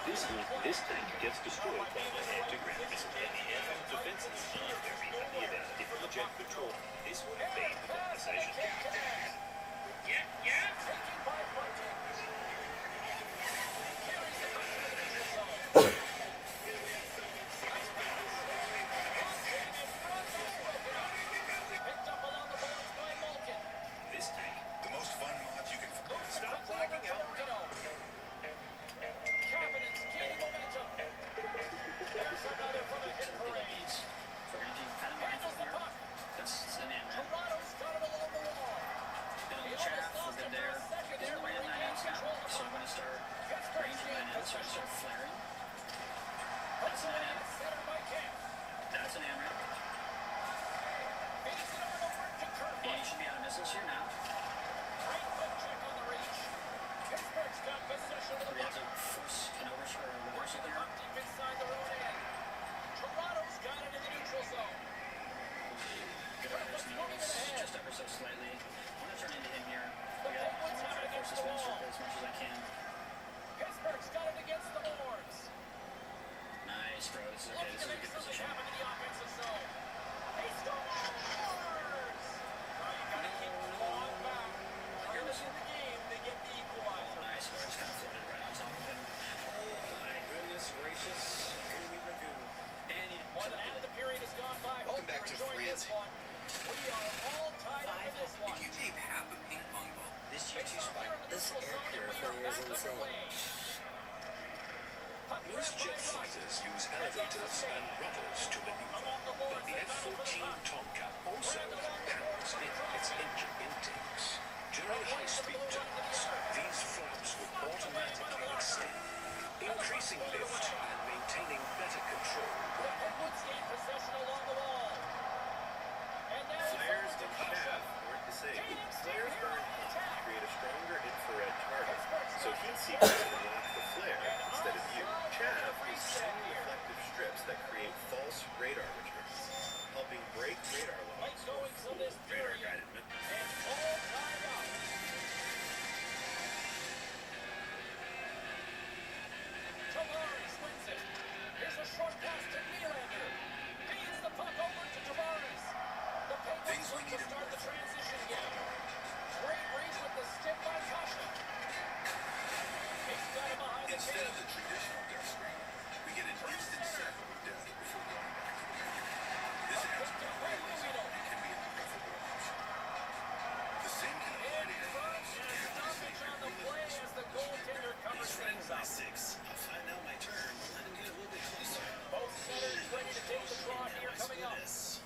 This tank gets destroyed by my air-to-ground missile and the airfield defences aren't very happy about it. If the jet could talk, this would have been the conversation. Taking by Bunting. Carries the puck to the neutral zone. Nice pass. Long in front, that's broken up. Picked up along the boards by Malkin. This tank, the most fun mods you can find. Stop blacking out. Kapanen's gaining momentum. There's another from a hit parade. Handles the puck. Toronto's got it along the wall. He almost lost it for a second there, but regained control of the puck. Pittsburgh's gained possession. Puts it in, centered by Kemp. Feeds it on over to Kerfoot. Great foot check on the reach. Pittsburgh's got possession of the puck. Pushing the puck deep inside their own end. Toronto's got it in the neutral zone. Kerfoot's moving it ahead. The Penguins have it against the wall. Pittsburgh's got it against the boards. Looking to make something happen in the offensive zone. He scores! Now you gotta keep clawing back. Early in the game, they get the equalizer. More than half the period has gone by. Hope Welcome back you're to enjoying this Frenzy. one. We are all tied up in this one. If you tape half a ping pong ball, this Face YouTube off here in the neutral zone, and we are back underway. Puck Most grabbed by jet Russ. fighters use elevators and rudders to maneuver, but the F-14 Tomcat also has its engine intakes. During high-speed turns, these flaps will automatically extend, increasing lift and maintaining better control. The Penguins gain possession along the wall. And now Flares it's and over to Kasha. chaff weren't the same. Gaining steam Flares here burn on the heat attack. to create a stronger infrared target, Pittsburgh's so got heat it. seekers can lock the flare And instead of you. offside Chaff is reset thin here. reflective strips that create false radar returns, helping break radar Late locks or goings of this fool period. radar-guided missiles. And all tied up. Tavares wins it. Here's a short pass to Nylander. Feeds the puck over to Tavares. The Penguins Things we look to need start the transition again. Great reach with the stick by Kasha. He's got him behind the Instead of cage. the traditional death screen, we get an instant cycle of death before going back to the game. This adds to the realism and can be a preferable option. The same can apply In to front enemies. and a stoppage on the play as the goaltender covers things up. I'll find out my turn. Let him get a little bit closer. Both centers ready to take the draw here coming up.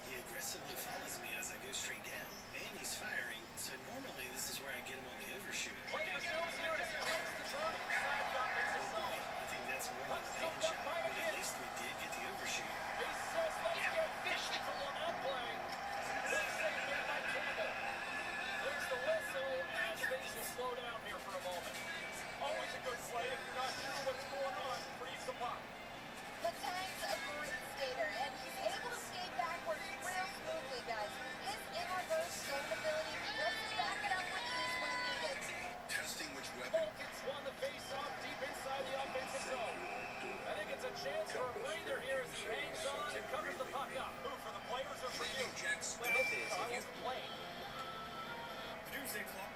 He aggressively follows me as I go straight down, and he's firing. So normally this is where I get him on the overshoot. Play resumes here as he takes the draw inside the offensive zone. I think that's more than a Puck pain up shot, by but McGinn. at least we did get the overshoot. He says, let's get physical on that play. Good save there by Campbell. There's the whistle as things will slow down here for a moment. Always a good play if you're not sure what's going on. Freeze the puck. Letang's a great skater, and he's able to skate backwards real smoothly, guys. His in-reverse skate ability lets him back it up with ease when needed. Testing which weapon. Malkin's won the face-off deep inside the offensive zone. I think it's a chance for a breather here as he hangs on and covers the puck up. Who, for the players or for you? Well, I was playing. Doomsday Clock.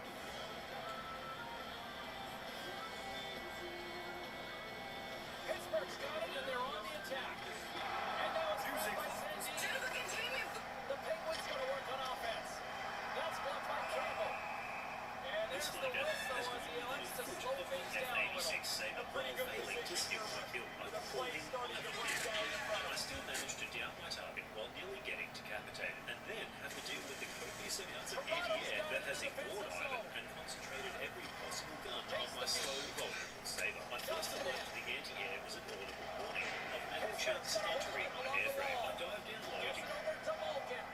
Pittsburgh's got it, and they're on the attack. And now it's blocked by Sandin. The Penguins going to work on offense. That's blocked by Campbell. And there's the whistle as he elects to slow things down a little. A pretty good decision here with a play starting to break down in front of I us. still managed to down my target while nearly getting decapitated, and then have to deal with the copious amounts of anti-air that has ignored Ivan and concentrated every possible gun on my slow, vulnerable saber. My first alert to the anti-air was an audible warning of metal chunks entering my airframe. I dived in low. Gives it over to Malkin.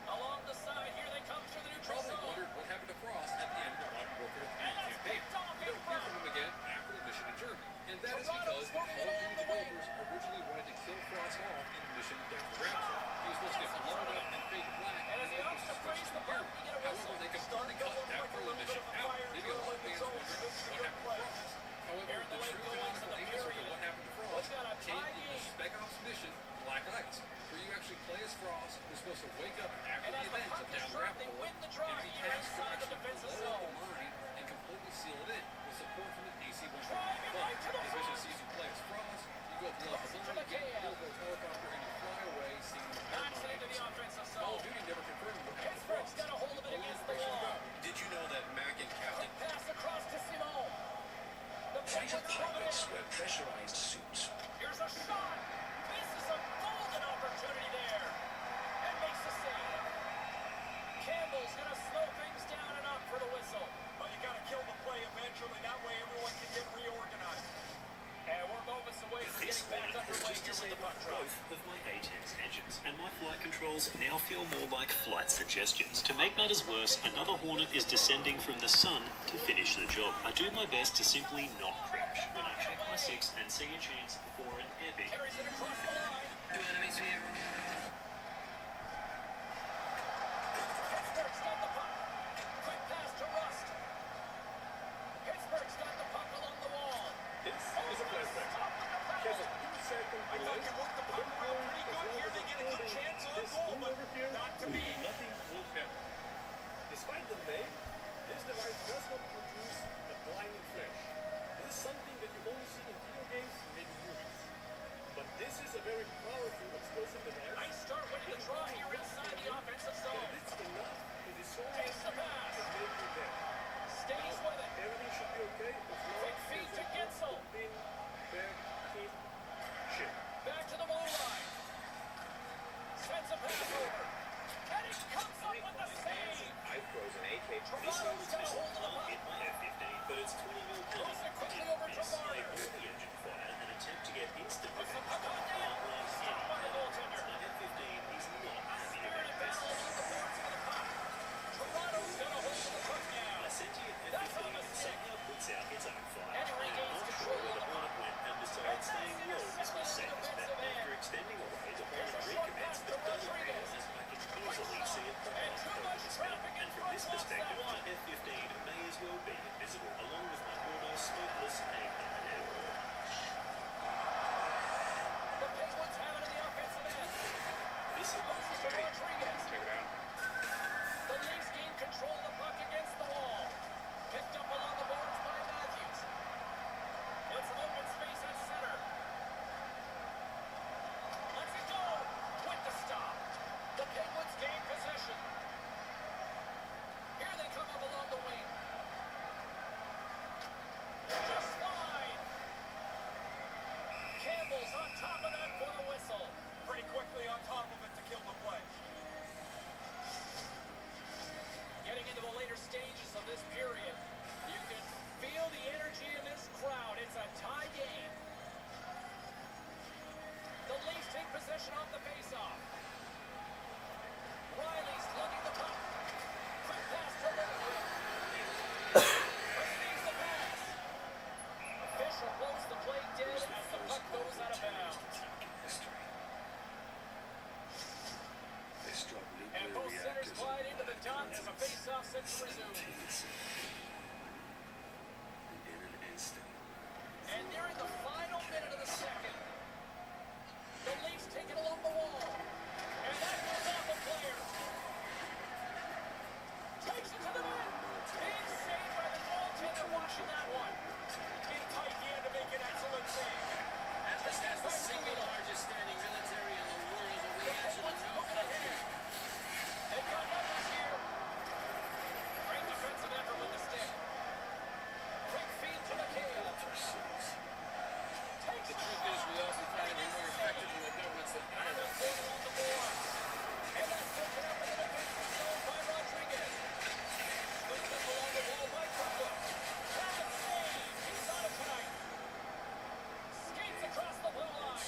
Along the side, here they come through the neutral Probably zone. wondered what happened to Frost at the end of the Modern Warfare 3 And that's campaign. picked off We in don't hear front. from him again after the mission in Germany. And that is Toronto's because the Call moving of along Duty the wing. developers originally wanted to kill Frost off in the mission down the ramp. He was supposed to get blown up and fade black. And as he opts to freeze the puck, we get a whistle. However, they Starting completely to cut look that like a part of little the bit mission of a out. fire Maybe a lot of drill in fans the zone. wondered Good what for your happened to players. Frost. However, Here in the the late true goings of canonical the answer to period. what happened to We've Frost got a came tie in the game. Spec Ops mission Black Ice, where you actually play as Frost, who's supposed to wake up after And the as the event puck of is down dropped, they Rappaport, win the draw and be here tasked to inside the actually defensive McHale. Helicopter and you fly away, seeing the Knocks it into the offensive Call zone. of Duty never confirmed what happened. Pittsburgh's got a hold of it against the wall. Did you know that Mac and Captain Quick pass across to Simone. The Fighter Penguins come pilots in. wear pressurized suits. Here's a shot. This is a golden opportunity there. And makes the save. Campbell's going to slow things down and up for the whistle. Well, you got to kill the play eventually. That way everyone can get reorganized. And we're moments away from This getting back morning underway has just here with the puck disabled drop. both of my A10's engines, and my flight controls now feel more like flight suggestions. To make matters worse, another Hornet is descending from the sun to finish the job. I do my best to simply not crash when I check my 6 and see a chance for an epic. Carries it across the line. Two enemies here. Pittsburgh's got the puck. Quick pass to Rust. Pittsburgh's got the puck along the wall. It's a flashback. Kessel, 2 seconds. I thought you worked the puck around pretty good here. They get a good chance on a goal, but not to me. Nothing will happen. Despite the name, this device does not produce a blinding flash. This is something that you only see in video games, maybe movies. But this is a very powerful explosive device. Nice start winning the draw here inside the offensive zone. And it's enough to destroy Takes the pass. and make you dead. Stays with it. Everything should be okay. As long Quick feed to Gensel. Pin, back, keep, shit. Back to the blue line. Sends a pass over. And he comes up with the save. I've frozen AK. This one's missile can't hit my F-15, but it's 20 mil Throws it quickly over to I Marner. blew the engine fire and attempt to get instant Puts the revenge. puck on net. Stopped by the goaltender. My F-15 is not happy Spirited about this. battle along the boards for the puck. Toronto's got a hold of the puck now. A sentient That's on F-15 the stick. somehow puts out its own fire. And he I am regains not control sure of where the the Hornet puck. went and And decided that's staying low was my intercepted safest bet. defensive end. After extending away, the Here's a Hornet short recommenced, pass to but doesn't Rodriguez. realize I can easily see it from And too much traffic in And from front this blocks that perspective, one. my F-15 may as well be invisible, along with my almost smokeless A-10M. The Penguins have it in the offensive end. This is Loses to Rodriguez. Check it out. The Leafs gain control of the puck against the wall. Picked up along the boards by Matthews. It's an open space at center. Let's it go. With the stop. The Penguins gain possession. Here they come up along the wing. Just fine. Campbell's on top of that for the whistle. Pretty quickly on top of it to kill the play. Getting into the later stages of this period, you can feel the energy in this crowd. It's a tie game. The Leafs take possession off the faceoff. Riley's lugging the puck. Quick pass to Lindgren. Receives the pass. Official blows the play dead as the puck goes out of bounds. They struck And nuclear both centers reactors glide into the dot as the faceoff sets to resume. in an instant. And nearing the final minute of the second, the Leafs take it along the wall. And that goes off a player. Takes it to the net. Being saved by the goaltender watching that one. In tight, he had to make an excellent save. Atlas has the single largest standing military in the world, but we answer to no country. They've got numbers here. Great defensive effort with the stick. Quick feed to McHale. Takes The the truth shot. is, we often find we're more effective than the governments that And hire the us. corner on the board. And that's taken up in the defensive zone by Rodriguez. Squeezes along the wall by Cookbook. Has it saved. He's on it tonight. Skates across the blue line.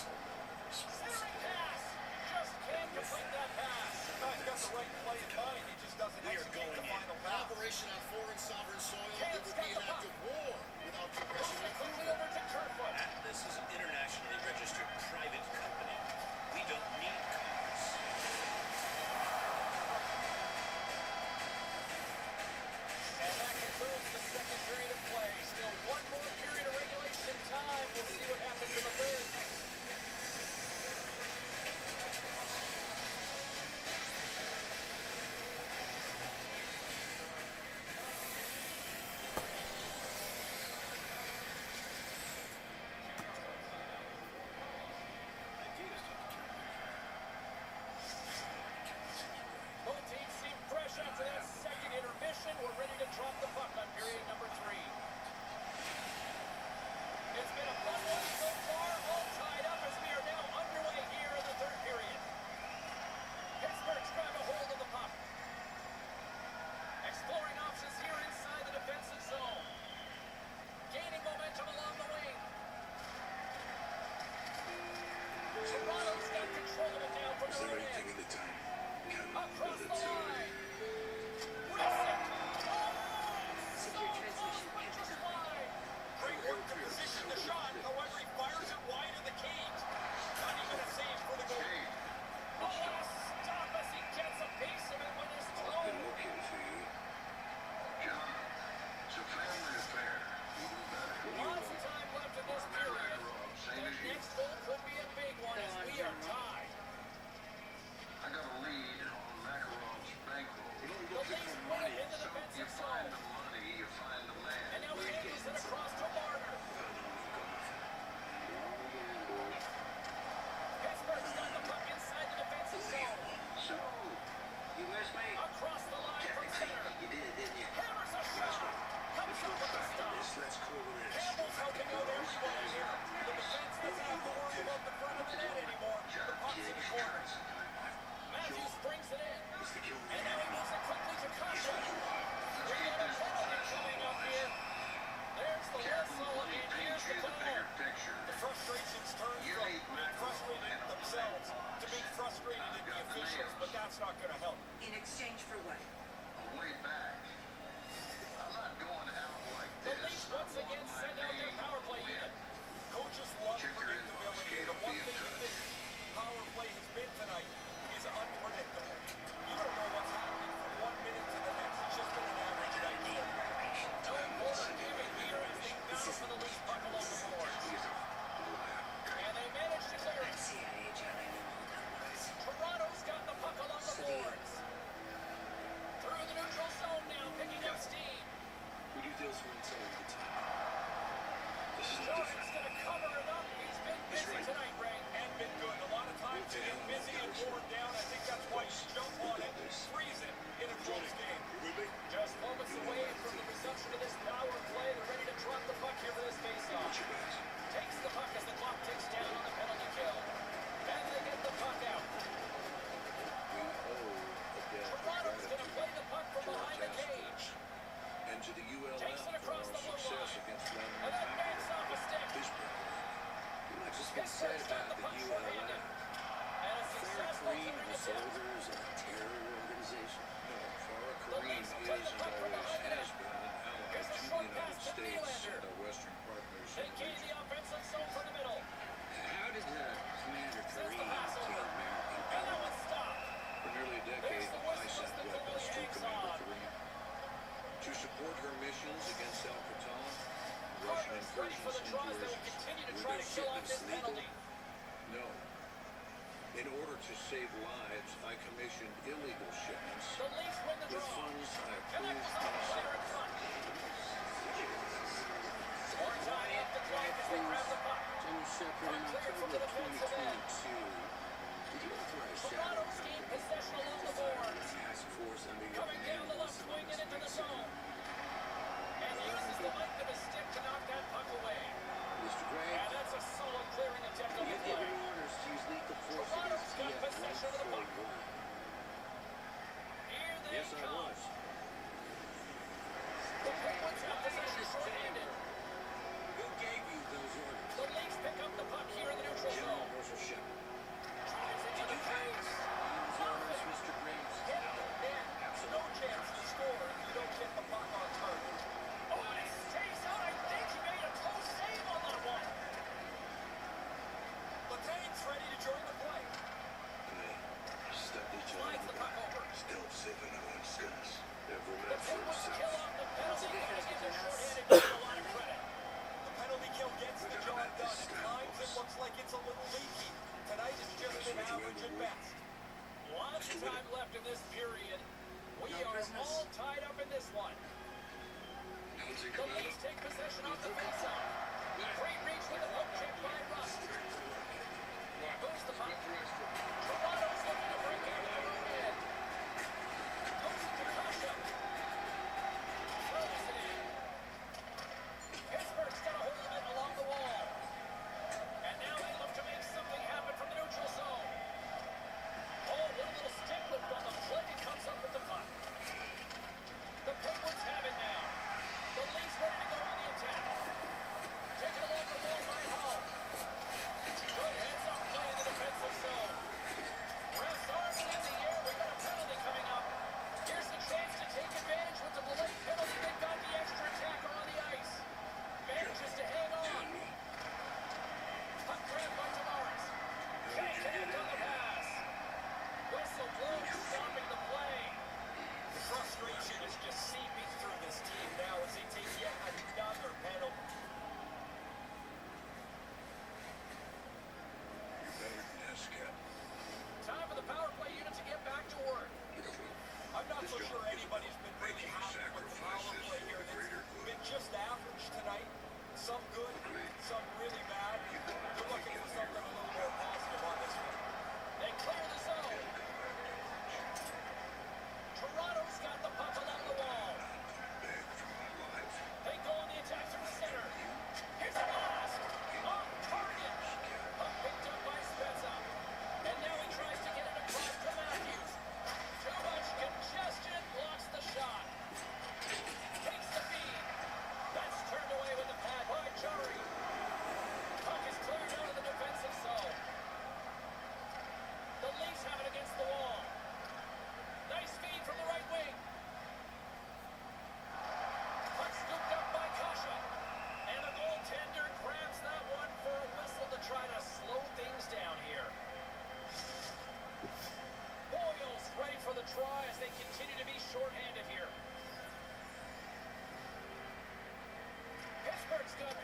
Centering pass. Just can't complete that pass. He's got the right play in mind. He just doesn't execute the final pass. Operation on foreign sovereign Toronto's got control of it now from Is the there right anything end. in the tank? Across the line. Reset. Secure transmission Just wide. Great work to position the shot. However, he fires it wide of the cage. Not even a save for the goal. Oh, what a stop as he gets a piece of it when it's I've been thrown. looking for you. John, it's a family affair. You do better. Lots of time left in this period. The next goal could be a big one as we are tied. I got a lead on Makarov's bankroll. The Leafs win it in the defensive zone. The money, you find the man. And now he gives it across to Marner. Pittsburgh's got the puck inside the defensive zone. So, you miss me? Across the line from center. You did it, didn't you? Hammers a shot. Comes up with a stop. Let's cool it. Campbell's helping out everybody here. The defense doesn't have to worry about the front of the net anymore. The puck's in the corner. Matthews brings it in. And now he moves it quickly to Kasha. We got a penalty coming up here. There's the whistle, and here's the goal. The frustrations turn from being frustrated themselves to being frustrated at the officials, but that's not going to help. In exchange for what? Way back. I'm not going out like The this. Leafs once again send out their power play unit. Coaches love predictability. The one thing with this power play has been tonight is unpredictable. You don't know what's happening from 1 minute to the next. It's just been an average night. No quarter giving here as they battle for the Leafs puck along the boards. And they manage to clear it. CIA, John, I know all about this. Toronto's got the puck along the boards. Through the neutral zone now, picking up steam. We do deals for inside the time. This is Jordan's going to cover it up. He's been busy tonight, Ray, and been good. A lot of times to get busy and worn down. I think that's why you jump on it, freeze it in a close game. Just moments away from the resumption of this power play. They're ready to drop the puck here for this face-off. Takes the puck as the clock ticks down on the penalty kill. And they get the puck out. Toronto's going to play the puck from behind the cage. And to the ULL Takes it across the blue success line. against Vladimir And then banks off a stick. You're not just been said about the ULL. And a successful Kareem clearing and the attempt. soldiers and a terror organization. No, Farah Kareem is and always has been an ally Here's to a the short United pass to States Nylander. and our Western partners. They gain the offensive zone from the middle. How did Commander Sends the Kareem pass take over. American And that one's stopped. For nearly a decade, There's the I whistle sent as the weapons goalie to hangs Commander on. Kareem to support her missions against Al-Qatar, Russian Carter's ready for the incursions draws into that his will continue to were try their to kill off this shipments legal? penalty. No. In order to save lives, I commissioned illegal shipments The Leafs win the with draw. funds I And that approved was on the player in front. More time left to play as they grab the puck. General Shepard, Puck in cleared from October the of defensive end. 2022, did you authorize Toronto's gained possession along the boards. task force under your Coming down the left wing and into the zone. And uses the length of his stick to knock that puck away. Mr. Gray, And that's a solid clearing attempt on you the given play. orders to use lethal force Toronto's against got TF possession of the puck. 141. Here they Yes, I come. was. The Penguins have possession short-handed. Who gave you those orders? The Leafs pick up the puck here in the neutral General zone. Marshal Shepard. Drives into the crease. Those orders, Mr. Graves. Hit the net. No chance to score if you don't get the puck on target. Oh, and he stays on. I think he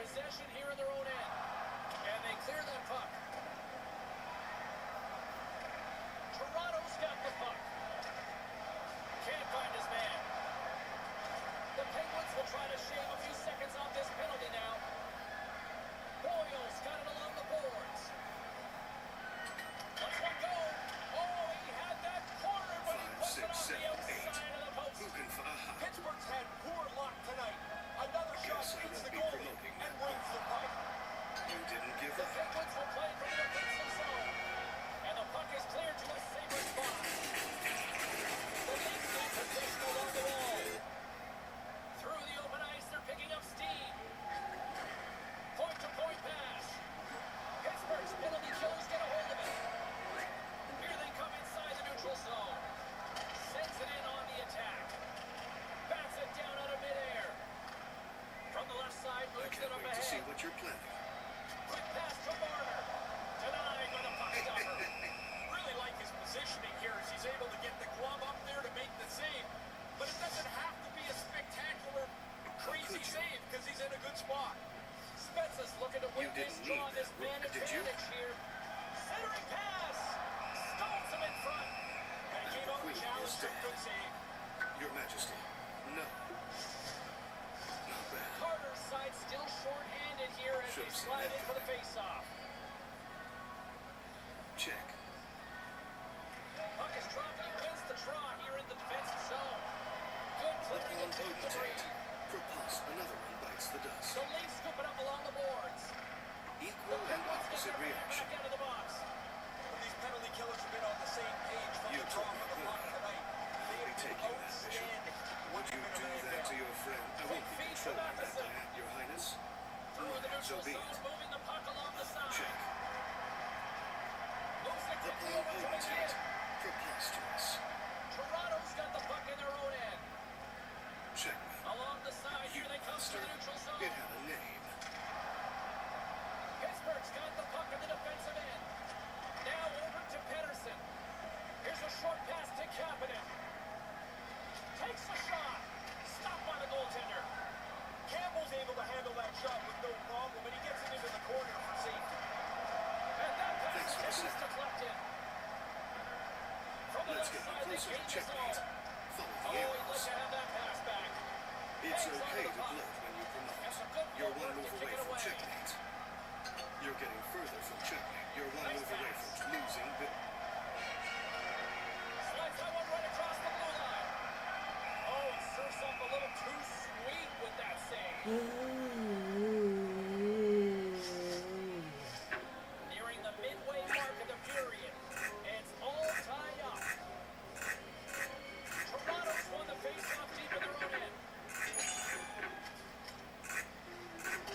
possession here in their own end. And they clear that puck. Toronto's got the puck. Can't find his man. The Penguins will try to shave a few seconds off this penalty now. Boyle's got it along the boards. Let's one go. Oh, he had that corner, but he puts it off the outside of the post. Pittsburgh's had poor luck tonight. Another shot beats the goalie and wins the puck. You didn't give The up. Penguins will play from the defensive zone. And the puck is cleared to a safer spot. The Leafs get possession along the wall. Through the open ice, they're picking up steam. Point-to-point pass. Pittsburgh's penalty killers get a hold of it. Here they come inside the neutral zone. Sends it in on the attack. Bats it down out of midair. From the left side, I moves it can't up wait to see ahead. what you're planning. Quick pass to Marner. Denied by the puck stopper. Really like his positioning here as he's able to get the glove up there to make the save. But it doesn't have to be a spectacular, crazy save because he's in a good spot. Spezza's looking to win this draw, this man advantage here. Centering pass. Stalls him in front. And he came out and challenged for a good save. Your Majesty, no. Not bad. Carter's side still short-handed here as they slide in for the face-off. Check. Puck is dropped. He wins the draw here in the defensive zone. Good clearing and take the break. Propulse, another one bites the dust. The Leafs scoop it up along the boards. Equal and opposite reaction. Back out of the box. But these penalty killers have been on the same page from You the draw took for the me puck good. tonight. They I'll be have been taking that, Bishop. outstanding. Would you do that to your friend? I won't be controlling that, Your Highness. Through the So neutral be zone, it. moving the puck along the side. Check. Moves it quickly Upon over to contact. McGinn. Preposterous. Toronto's got the puck in their own end. Check. Along the side, You here they come to monster. the neutral zone. It had a name. Pittsburgh's got the puck in the defensive end. Now over to Pedersen. Here's a short pass to Kapanen. Takes the shot. Stopped by the goaltender. Campbell's able to handle that shot with no problem, and he gets it into the corner for safety. And that pass Thanks for the is snap. deflected. From the Let's left get side, they closer to gain the checkmate. zone. Follow Oh, the he'd arrows. like to have that pass back. It's Hangs okay onto to the puck. gloat when you promote. That's a good You're footwork one to move kick away it from away. checkmate. You're getting further from checkmate. You're one Nice move away pass. from losing, but Slides that one right across the blue line. Oh, it serves up a little too sweet with that save. Nearing the midway mark of the period. It's all tied up. Toronto's won the face-off deep in their own end.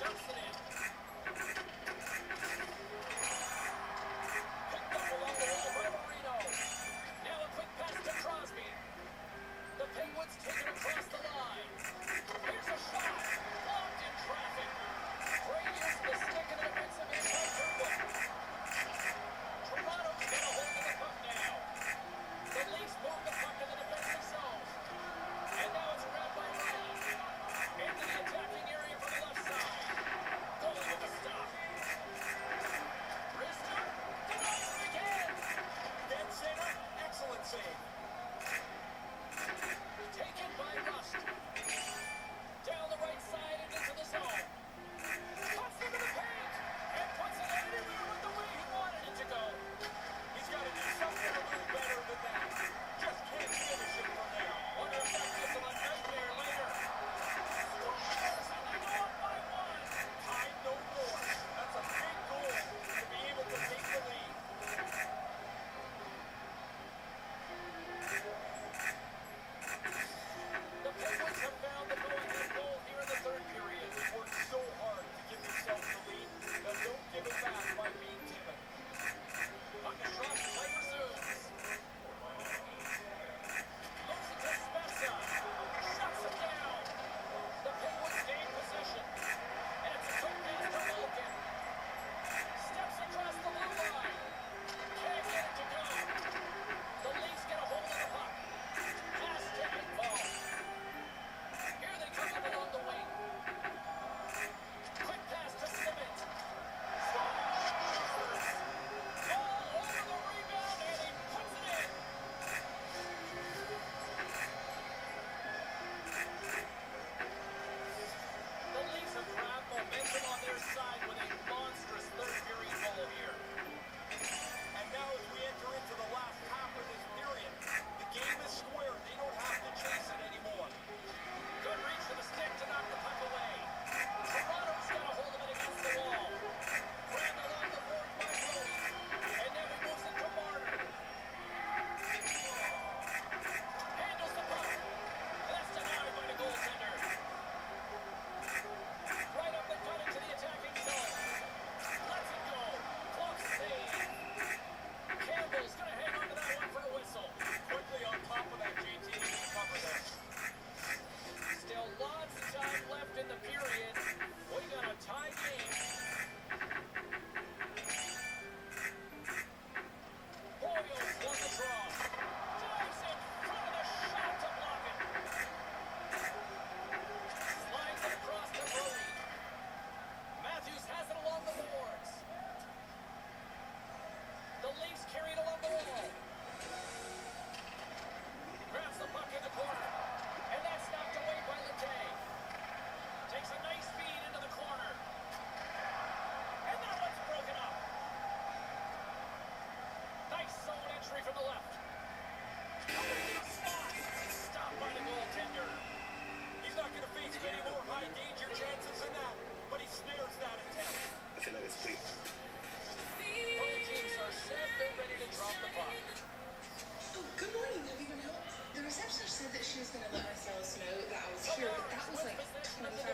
Dumps it in. Picked up along the wall by Marino. Now a quick pass to Crosby. The Penguins take it across the line. Here's a shot. Blocked in traffic.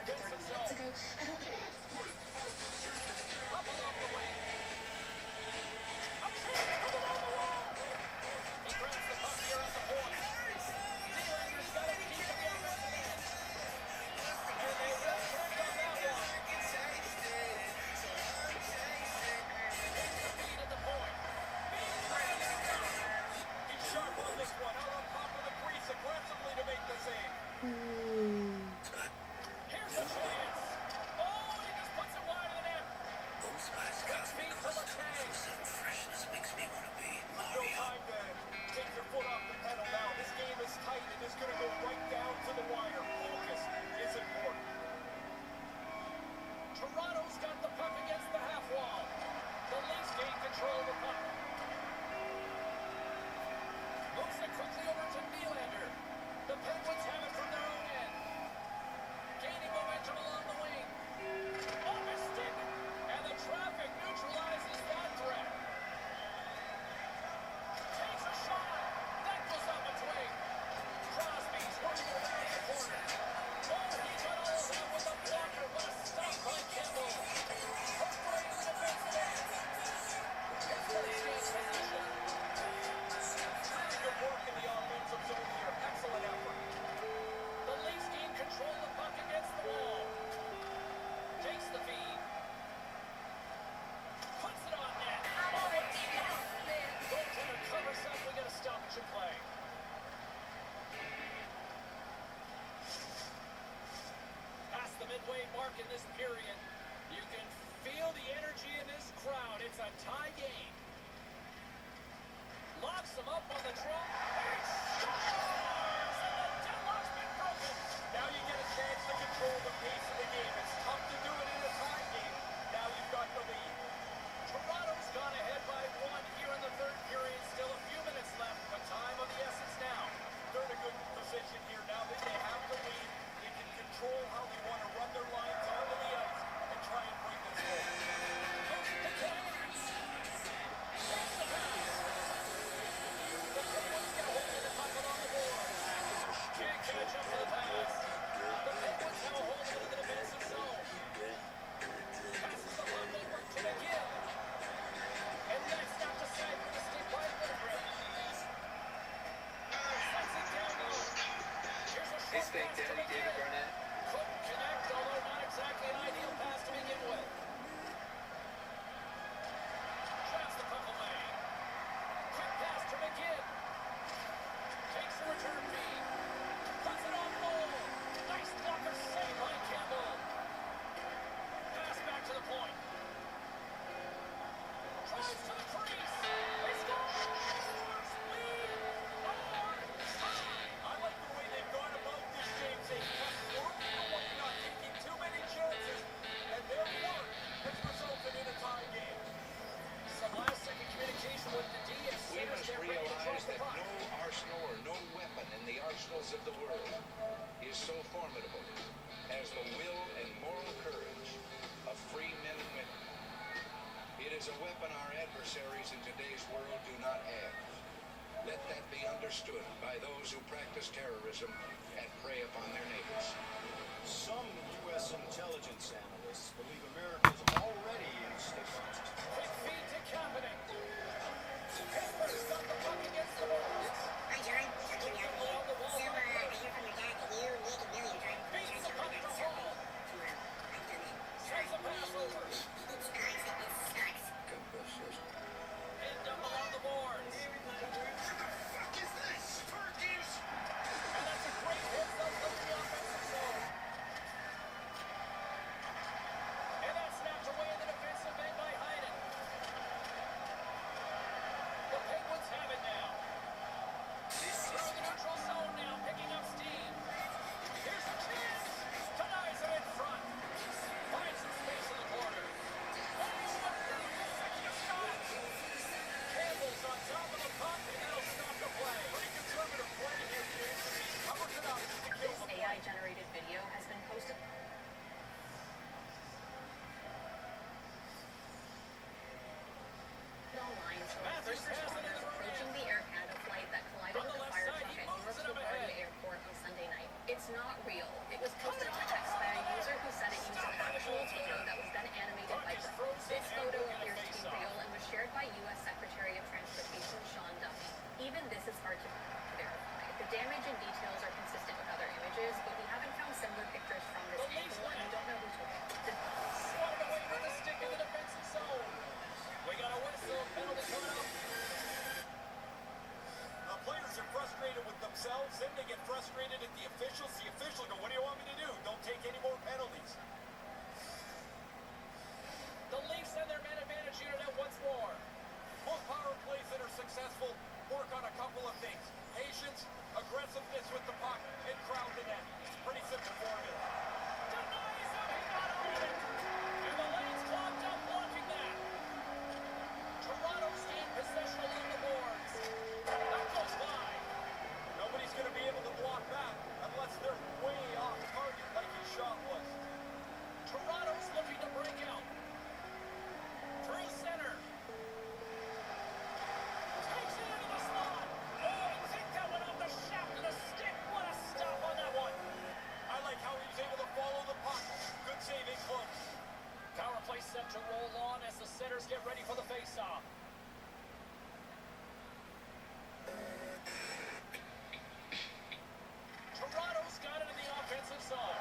30 minutes ago. I don't get it. Couple off the wing. A chance to along the wall. He grabs the puck here at the point. Nylander's got it deep in the offensive end. And they will check on that one. Takes the feed at the point. He's sharp on this one. Out on top of the crease aggressively to make the save. Here's a chance. Oh, he just puts it wide of the net. 6 feet from the tag. No time to take your foot off the pedal now. This game is tight and it's going to go right down to the wire. Focus is important. Toronto's got the puck against the half wall. The Leafs gain control of the puck. Moves it quickly over to Nylander. The Penguins have it from their own end. Gaining momentum along the wing. Off his stick. And the traffic neutralizes that threat. Takes a shot. That goes up its wing. Crosby's working around the corner. Oh, he got all of that with a blocker, but a stop by Campbell. Perforating the defensive end. Here's the Leafs gain possession. Really good work in the offensive zone here. Excellent effort. The Leafs gain control of the puck against the wall. Takes the feed. Puts it on net. Oh, what a stop. Goaltender covers up. We got a stoppage in play. Past the midway mark in this period. You can feel the energy in this crowd. It's a tie game. Locks him up on the draw. He scores! And the deadlock's been broken. Now you get a chance to control the pace of the game. It's tough to do it in a tie game. Now you've got the lead. Toronto's gone ahead by 1 here in the third period. Still a few minutes left, but time of the essence now. They're in a good position here now that they have the lead. They can control how they want to run their lines onto the ice and try and bring this home. Goes to Cairns. Takes the pass. The Penguins get a hold of the puck along the boards. Can't catch up to the pass. The Penguins have a hold of it in the defensive zone. Passes the puck over to McGinn. And that's not the side for the stick by Lindgren. Sets it down low. Here's a short pass to McGinn. Couldn't connect, although not exactly an ideal pass to begin with. Traps the puck away. Quick pass to McGinn. Takes the return feed. Puts it on goal. Nice blocker save by Campbell. Pass back to the point. Drives to the crease. They score! Lead! I like the way they've gone about this game. They kept working away, not taking too many chances, and their work has resulted in a tie game. Some last-second communication with the D as We centers must get ready to drop realize the that puck. no arsenal or no weapon in the arsenals of the world is so formidable as the will and moral courage of free men and women. It is a weapon our adversaries in today's world do not have. Let that be understood by those who practice terrorism and prey upon their neighbors. Some U.S. intelligence analysts believe America's already in a state of Quick feed to Kapanen. Pittsburgh's got the puck against the boards. Hi, John. So Jimmy out here. So, I hear from your dad that you, Nick, and Billy are trying to Beats the puck to Hall. Sends a pass over. Pinned up along the boards. Fuck is this? Perkins! And that's a great hit from the offensive zone. And Even this is hard to verify. The damage and details are consistent with other images, but we haven't found similar pictures from this angle, and we don't know who took it. Swatted away with the stick in the defensive zone. We got a whistle. Penalty coming up. The players are frustrated with themselves, then they get frustrated at the officials. The officials go, what do you want me to do? Don't take any more penalties. The Leafs and their man advantage unit out once more. Most power plays that are successful work on a couple of things. Patience, aggressiveness with the puck, and crowd the net. It's a pretty simple formula. Denies him. He got over it. And the Leafs clogged up blocking that. Toronto's gained possession along the boards. That goes wide. Nobody's going to be able to block that unless they're way off target like his shot was. Toronto's looking to break out. Through center. Takes it into the slot. Oh, I think that went off the shaft of the stick. What a stop on that one. I like how he was able to follow the puck. Good save in close. Power play set to roll on as the centers get ready for the face-off. Toronto's got it in the offensive zone.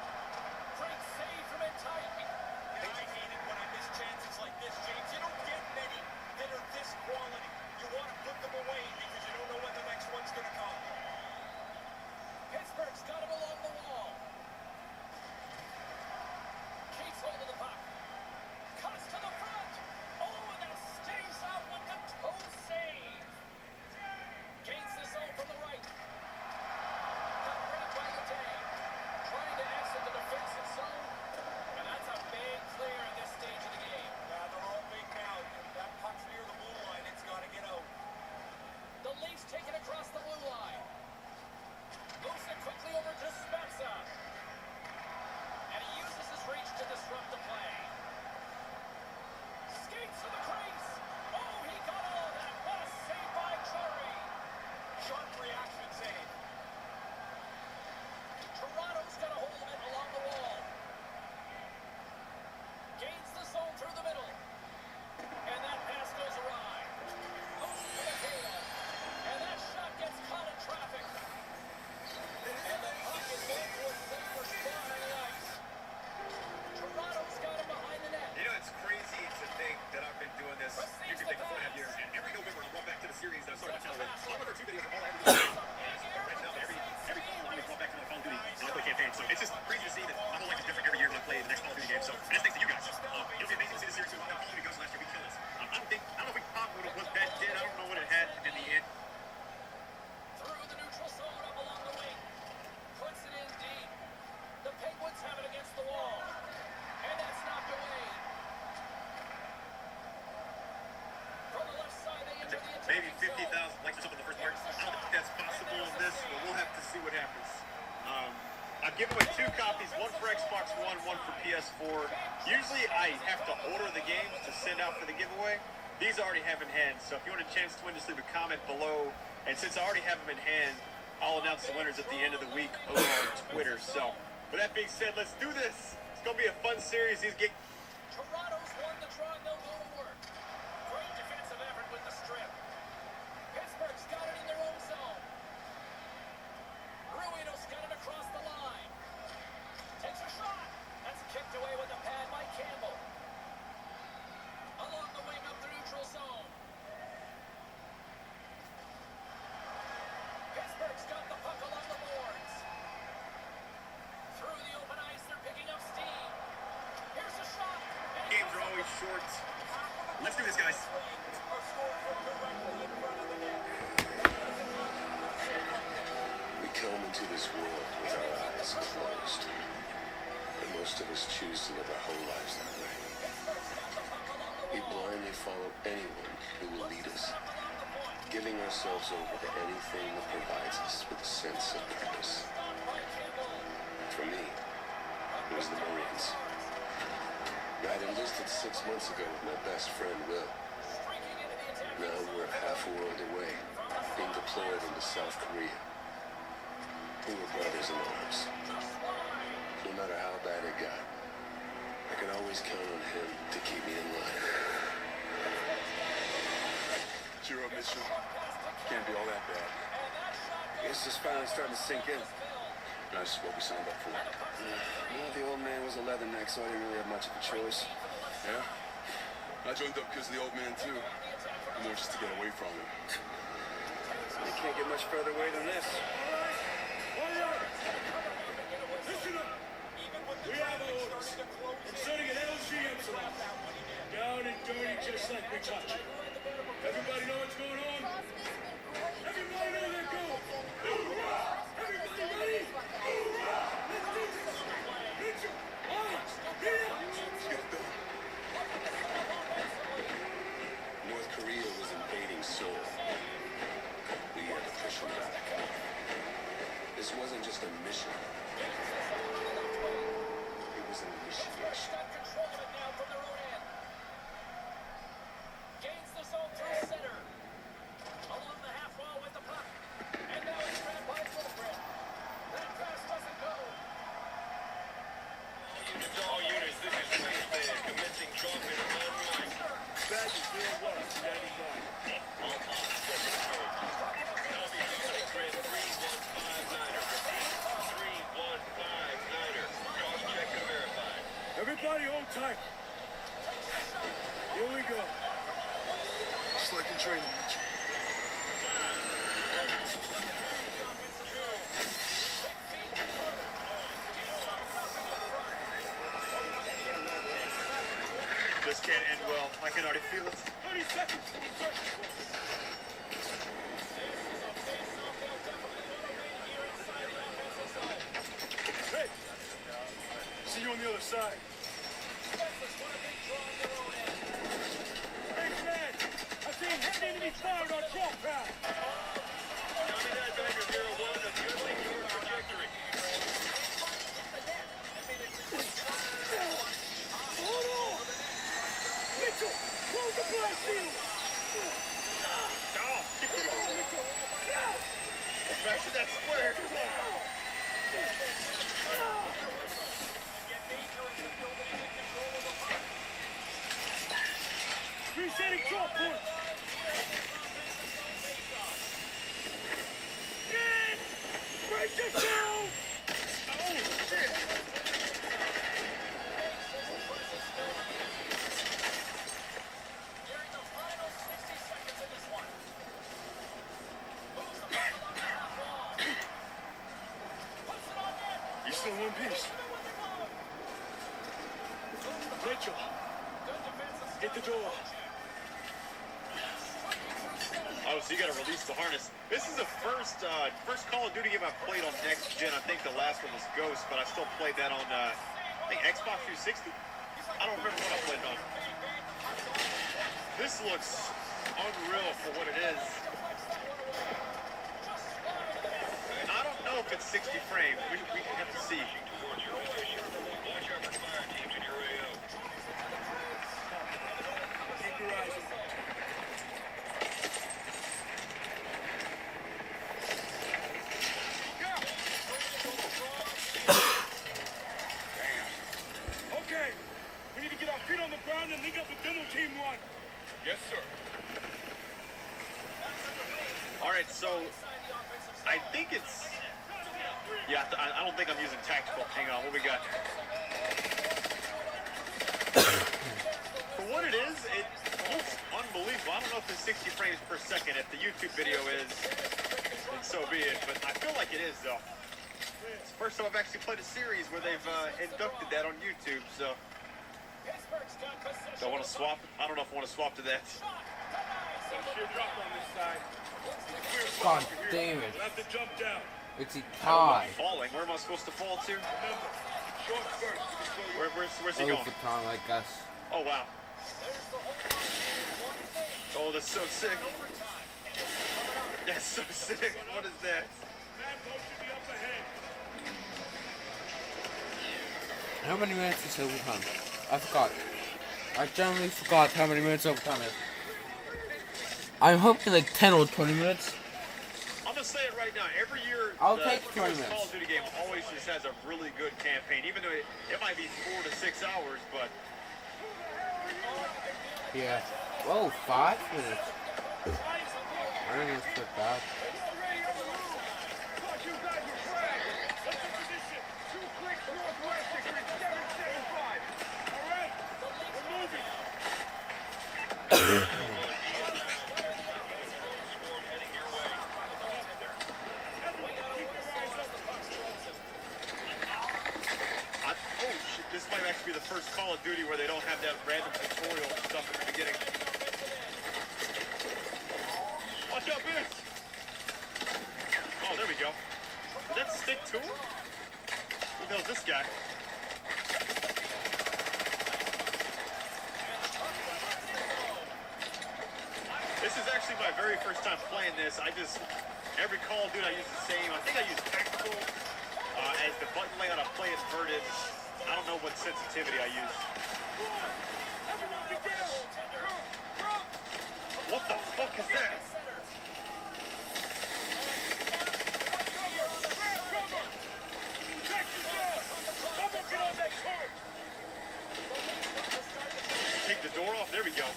Great save from it tight. I hate it when I miss chances like this, James. You don't get many that are this quality. You want to put them away because you don't know when the next one's going to come. Pittsburgh's got him along the wall. Keeps hold of the puck. Cuts to the front. Oh, and that stays out with the toe save. Gains the zone from the right. Got ready by the day. Trying to exit the defensive zone. And that's a big clear at this stage of the game. Yeah, they're all big now. That puck's near the blue line. It's got to get out. The Leafs take it across the blue line. Moves it quickly over to Spezza. And he uses his reach to disrupt the play. Skates to the crease. Oh, he got all of that. What a save by Curry. Sharp reaction save. Toronto's got a hold of it along the wall. Gains the zone through the middle. And that pass goes awry. Moves to the tail. And that shot gets caught in traffic. And the puck is going to a safer spot on the ice. Toronto's got him behind the net. You know, it's crazy to think that I've been doing this, you can think 4.5 years, and every November I'll run back to the series that I started my channel with. I'll look at 2 videos of all I ever do. Right now, every Call of Duty, I run back to my Call of Duty, and I play campaign. So it's just crazy to see that my whole life is different every year when I play the next Call of Duty game. So, and that's thanks to you guys. It'll be amazing to see the series too. How Call of Duty goes last year, we killed us. I don't know if we caught what Ben did. I don't know what it had in the end. Through the neutral zone up along the wing. Puts it in deep. The Penguins have it against the wall. And that's knocked away. From the left side, they enter the attack. Maybe 50,000 likes or something in the first part. I don't think that's possible in this, but we'll have to see what happens. I've given away 2 copies, one for Xbox One, one for PS4. Usually I have to order the games to send out for the giveaway. These I already have in hand, so if you want a chance to win, just leave a comment below. And since I already have them in hand, I'll announce the winners at the end of the week over on Twitter. So, with that being said, let's do this. It's going to be a fun series. Toronto's won the draw and they'll go to work. Great defensive effort with the strip. Pittsburgh's got it in their own zone. Ruino's got it across the line. Takes a shot. That's kicked away with a pad by Campbell. Along the wing up the neutral zone. Pittsburgh's got the puck along the boards. Through the open ice, they're picking up steam. Here's a shot. Games are always short. Let's do this, guys. We come into this world with our eyes closed. And most of us choose to live our whole lives that way. We blindly follow anyone who will lead us, giving ourselves over to anything that provides us with a sense of purpose. For me, it was the Marines. I'd enlisted 6 months ago with my best friend, Will. Now we're half a world away, being deployed into South Korea. We were brothers in arms. No matter how bad it got, I could always count on him to keep me in line. It's your mission. Can't be all that bad. It's just finally starting to sink in. That's what we signed up for. Well, the old man was a leatherneck, so I didn't really have much of a choice. Yeah? I joined up because of the old man, too. More just to get away from him. You can't get much further away than this. Listen up! We have orders. I'm setting an LG Epsilon. Down and dirty just like we taught you. Everybody know what's going on? Everybody know they're going! Everybody ready? Let's do this! Mitchell! Lawrence! Get up! Let's get it done. North Korea was invading Seoul. We had to push them back. This wasn't just a mission. It was an initiation. Control of it now from their own end. Gains the zone through center. Along the half wall with the puck. And now it's grabbed by Wilfred. That pass doesn't go. All units, this is Wingspan. Commencing drop in online. Bad is doing well, standing by. All pods set to search. Copy, Dominic Grid 3159er. Repeat, 3159er. Cross check and verify. Everybody hold tight. Here we go. Just like in training. This can't end well. I can already feel it. 30 seconds. Hey, see you on the other side. Hey, man, I see heavy enemy fired on drop pad. Copy that, Dagger 01. Adjusting your trajectory. Hold on. Mitchell, close the blast shield. Down. Mitchell, now. Back to that square. Resetting drop point. Yes! Break it down! Oh, shit! During the final 60 seconds of this one. You're still one piece. Mitchell, get the door. Oh, so you gotta release the harness. This is the first Call of Duty game I've played on next gen. I think the last one was Ghost, but I still played that on I think Xbox 360. I don't remember what I played it on. This looks unreal for what it is. And I don't know if it's 60 frames. We have to see. Watch out for fire teams in your AO. Keep your eyes open. Okay, we need to get our feet on the ground and link up with Demo Team 1. Yes, sir. All right, so I think it's... Yeah, I don't think I'm using tactical. Hang on, what we got? For what it is, it looks unbelievable. I don't know if it's 60 frames per second. If the YouTube video is, then so be it. But I feel like it is, though. It's the first time I've actually played a series where they've inducted that on YouTube, so... Do I want to swap? I don't know if I want to swap to that. Sheer drop on this side. God damn it. We'll have to jump down. It's a How am I tie. falling? Where am I supposed to fall to? Remember, short spurt. Where's he Oh, going? for Tom, I guess. Oh, wow. Oh, that's so sick. That's so sick. What is that? Man posted me up ahead. How many minutes is overtime? I forgot. I generally forgot how many minutes overtime is. I'm hoping like 10 or 20 minutes. I'm gonna say it right now. Every year, I'll the take 20 newest minutes. Call of Duty game always just has a really good campaign, even though it might be 4 to 6 hours. But Yeah. Whoa, 5 minutes. I don't even expect that. Already on the move. Thought you guys were fragged. What's the position? 2 clicks northwest of 775. All right? We're moving. Oh shit, this might actually be the first Call of Duty where they don't have that random tutorial stuff at the beginning. Watch out, Vince! Oh, there we go. Did that stick to him? Who the hell's this guy? This is actually my very first time playing this. Every Call of Duty I use the same. I think I use Tactical as the button layout. I play inverted. I don't know what sensitivity I use. What the fuck is that? Take the door off. There we go. All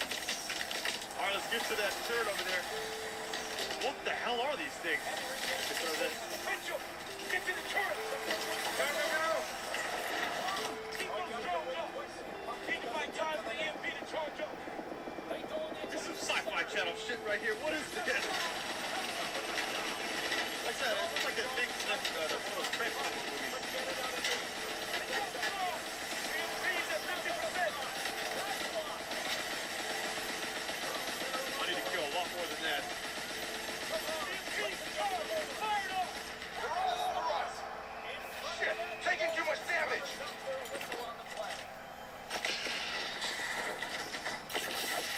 right, let's get to that turret over there. What the hell are these things? Let's throw this. Mitchell, get to the turret. No. Need to find time for the EMP to charge up. This is some sci-fi channel shit right here. What is this? What's that? It looks like that thing from one of those Transformers movies. I need to kill a lot more than that. Shit, taking too much damage.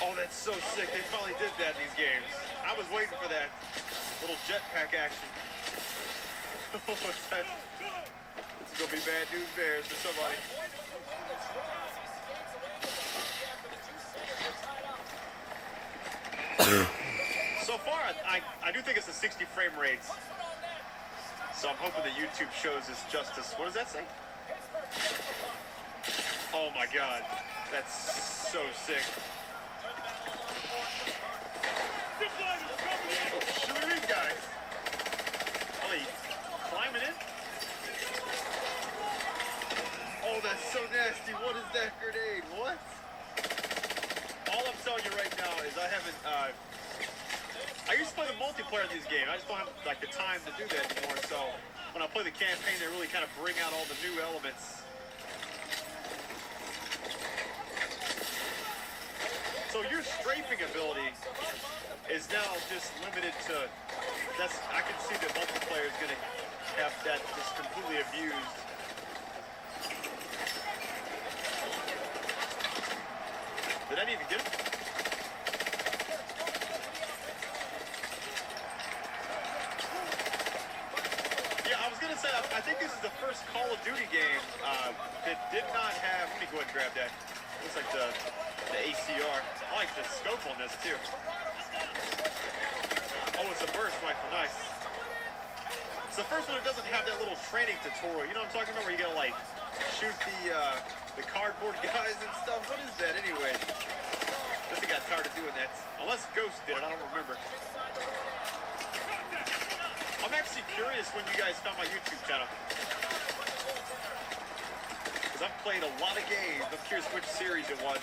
Oh, that's so sick. They finally did that in these games. I was waiting for that little jetpack action. What's that? It's gonna be bad news bears for somebody. So far, I do think it's a 60 frame rates. So I'm hoping that YouTube shows us justice. What does that say? Oh my god. That's so sick. Oh, shoot at these guys. Are they climbing in? Oh, that's so nasty. What is that grenade? What? All I'm telling you right now is I haven't, I used to play the multiplayer of these games. I just don't have, like, the time to do that anymore. So when I play the campaign, they really kind of bring out all the new elements. So your strafing ability is now just limited to, I can see that multiplayer is going to have that just completely abused. Did I even get it? Yeah, I was going to say, I think this is the first Call of Duty game that did not have, let me go ahead and grab that. Looks like the ACR. I like the scope on this too. Oh, it's a burst rifle, nice. It's the first one that doesn't have that little training tutorial. You know what I'm talking about? Where you gotta like shoot the cardboard guys and stuff. What is that anyway? I think I got tired of doing that. Unless Ghost did it, I don't remember. I'm actually curious when you guys found my YouTube channel. Because I've played a lot of games. I'm curious which series it was.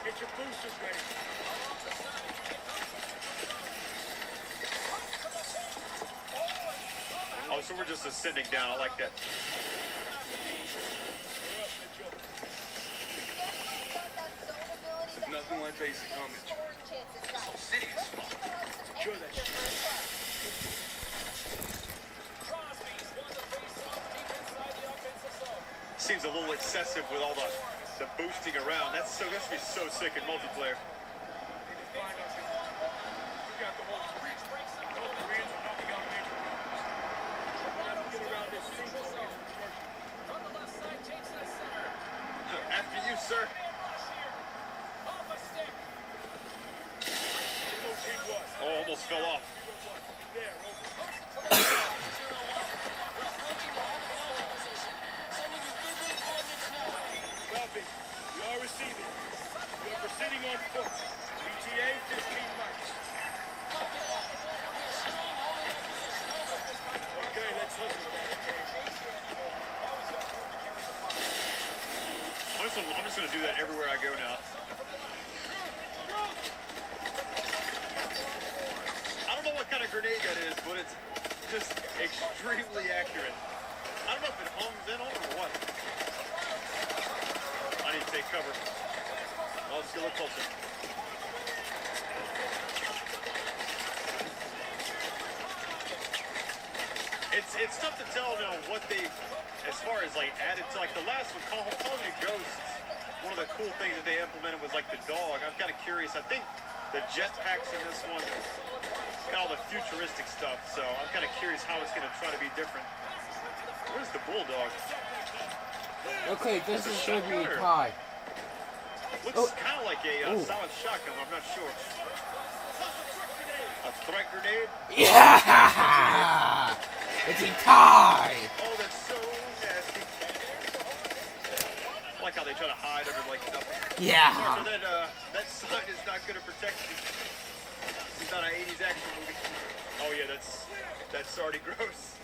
Get your boosters ready. Oh, so we're just ascending down. I like that. Nothing like basic homage. City is fun. Sure that shit. Seems a little excessive with all the boosting around. That's gonna be so sick in multiplayer. After you, sir. Oh, almost fell off. Copy. We are receiving. We are left foot. PTA, 15 months. Okay, let's hustle that. I'm just gonna do that everywhere I go now. I don't know what kind of grenade that is, but it's just extremely accurate. I don't know if it homes in on it or what. I need to take cover. Let's get a little closer. It's tough to tell, you know, what they, as far as like added to, like the last one, Call of Duty Ghosts. One of the cool things that they implemented was like the dog. I'm kind of curious. I think the jetpacks in this one got all the futuristic stuff, so I'm kind of curious how it's going to try to be different. Where's the bulldog? Okay, this is going to be a tie. Looks kind of like a solid shotgun, I'm not sure. A threat grenade? Yeah! It's a tie! Oh, that's so nasty. I like how they try to hide under like nothing. Yeah. So that sign is not going to protect you. This is not an 80s action movie. Oh yeah, that's already gross.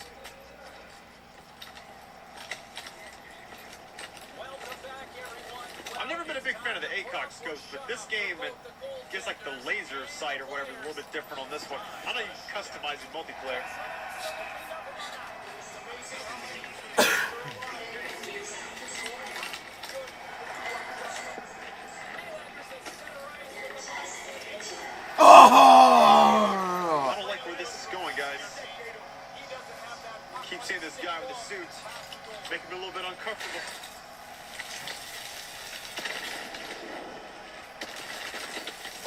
I've never been a big fan of the ACOG scopes, but this game, it gets like the laser sight or whatever is a little bit different on this one. I know you can customize in multiplayer. I don't like where this is going, guys. Keep seeing this guy with the suit, making me a little bit uncomfortable.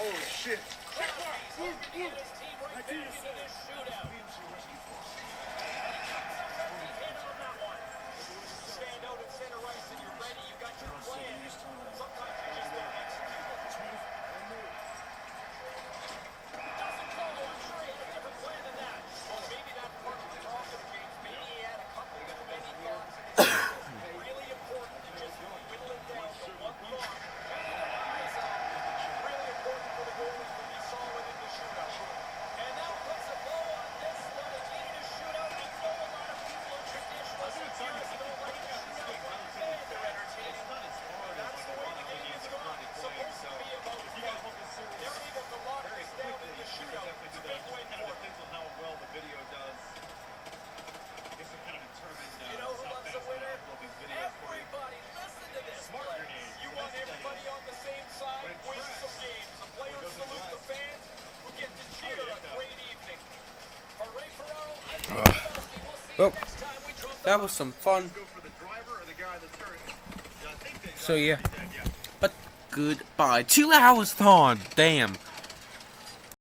Oh shit. Well, that was some fun. So yeah, but goodbye. 2 hours on, damn.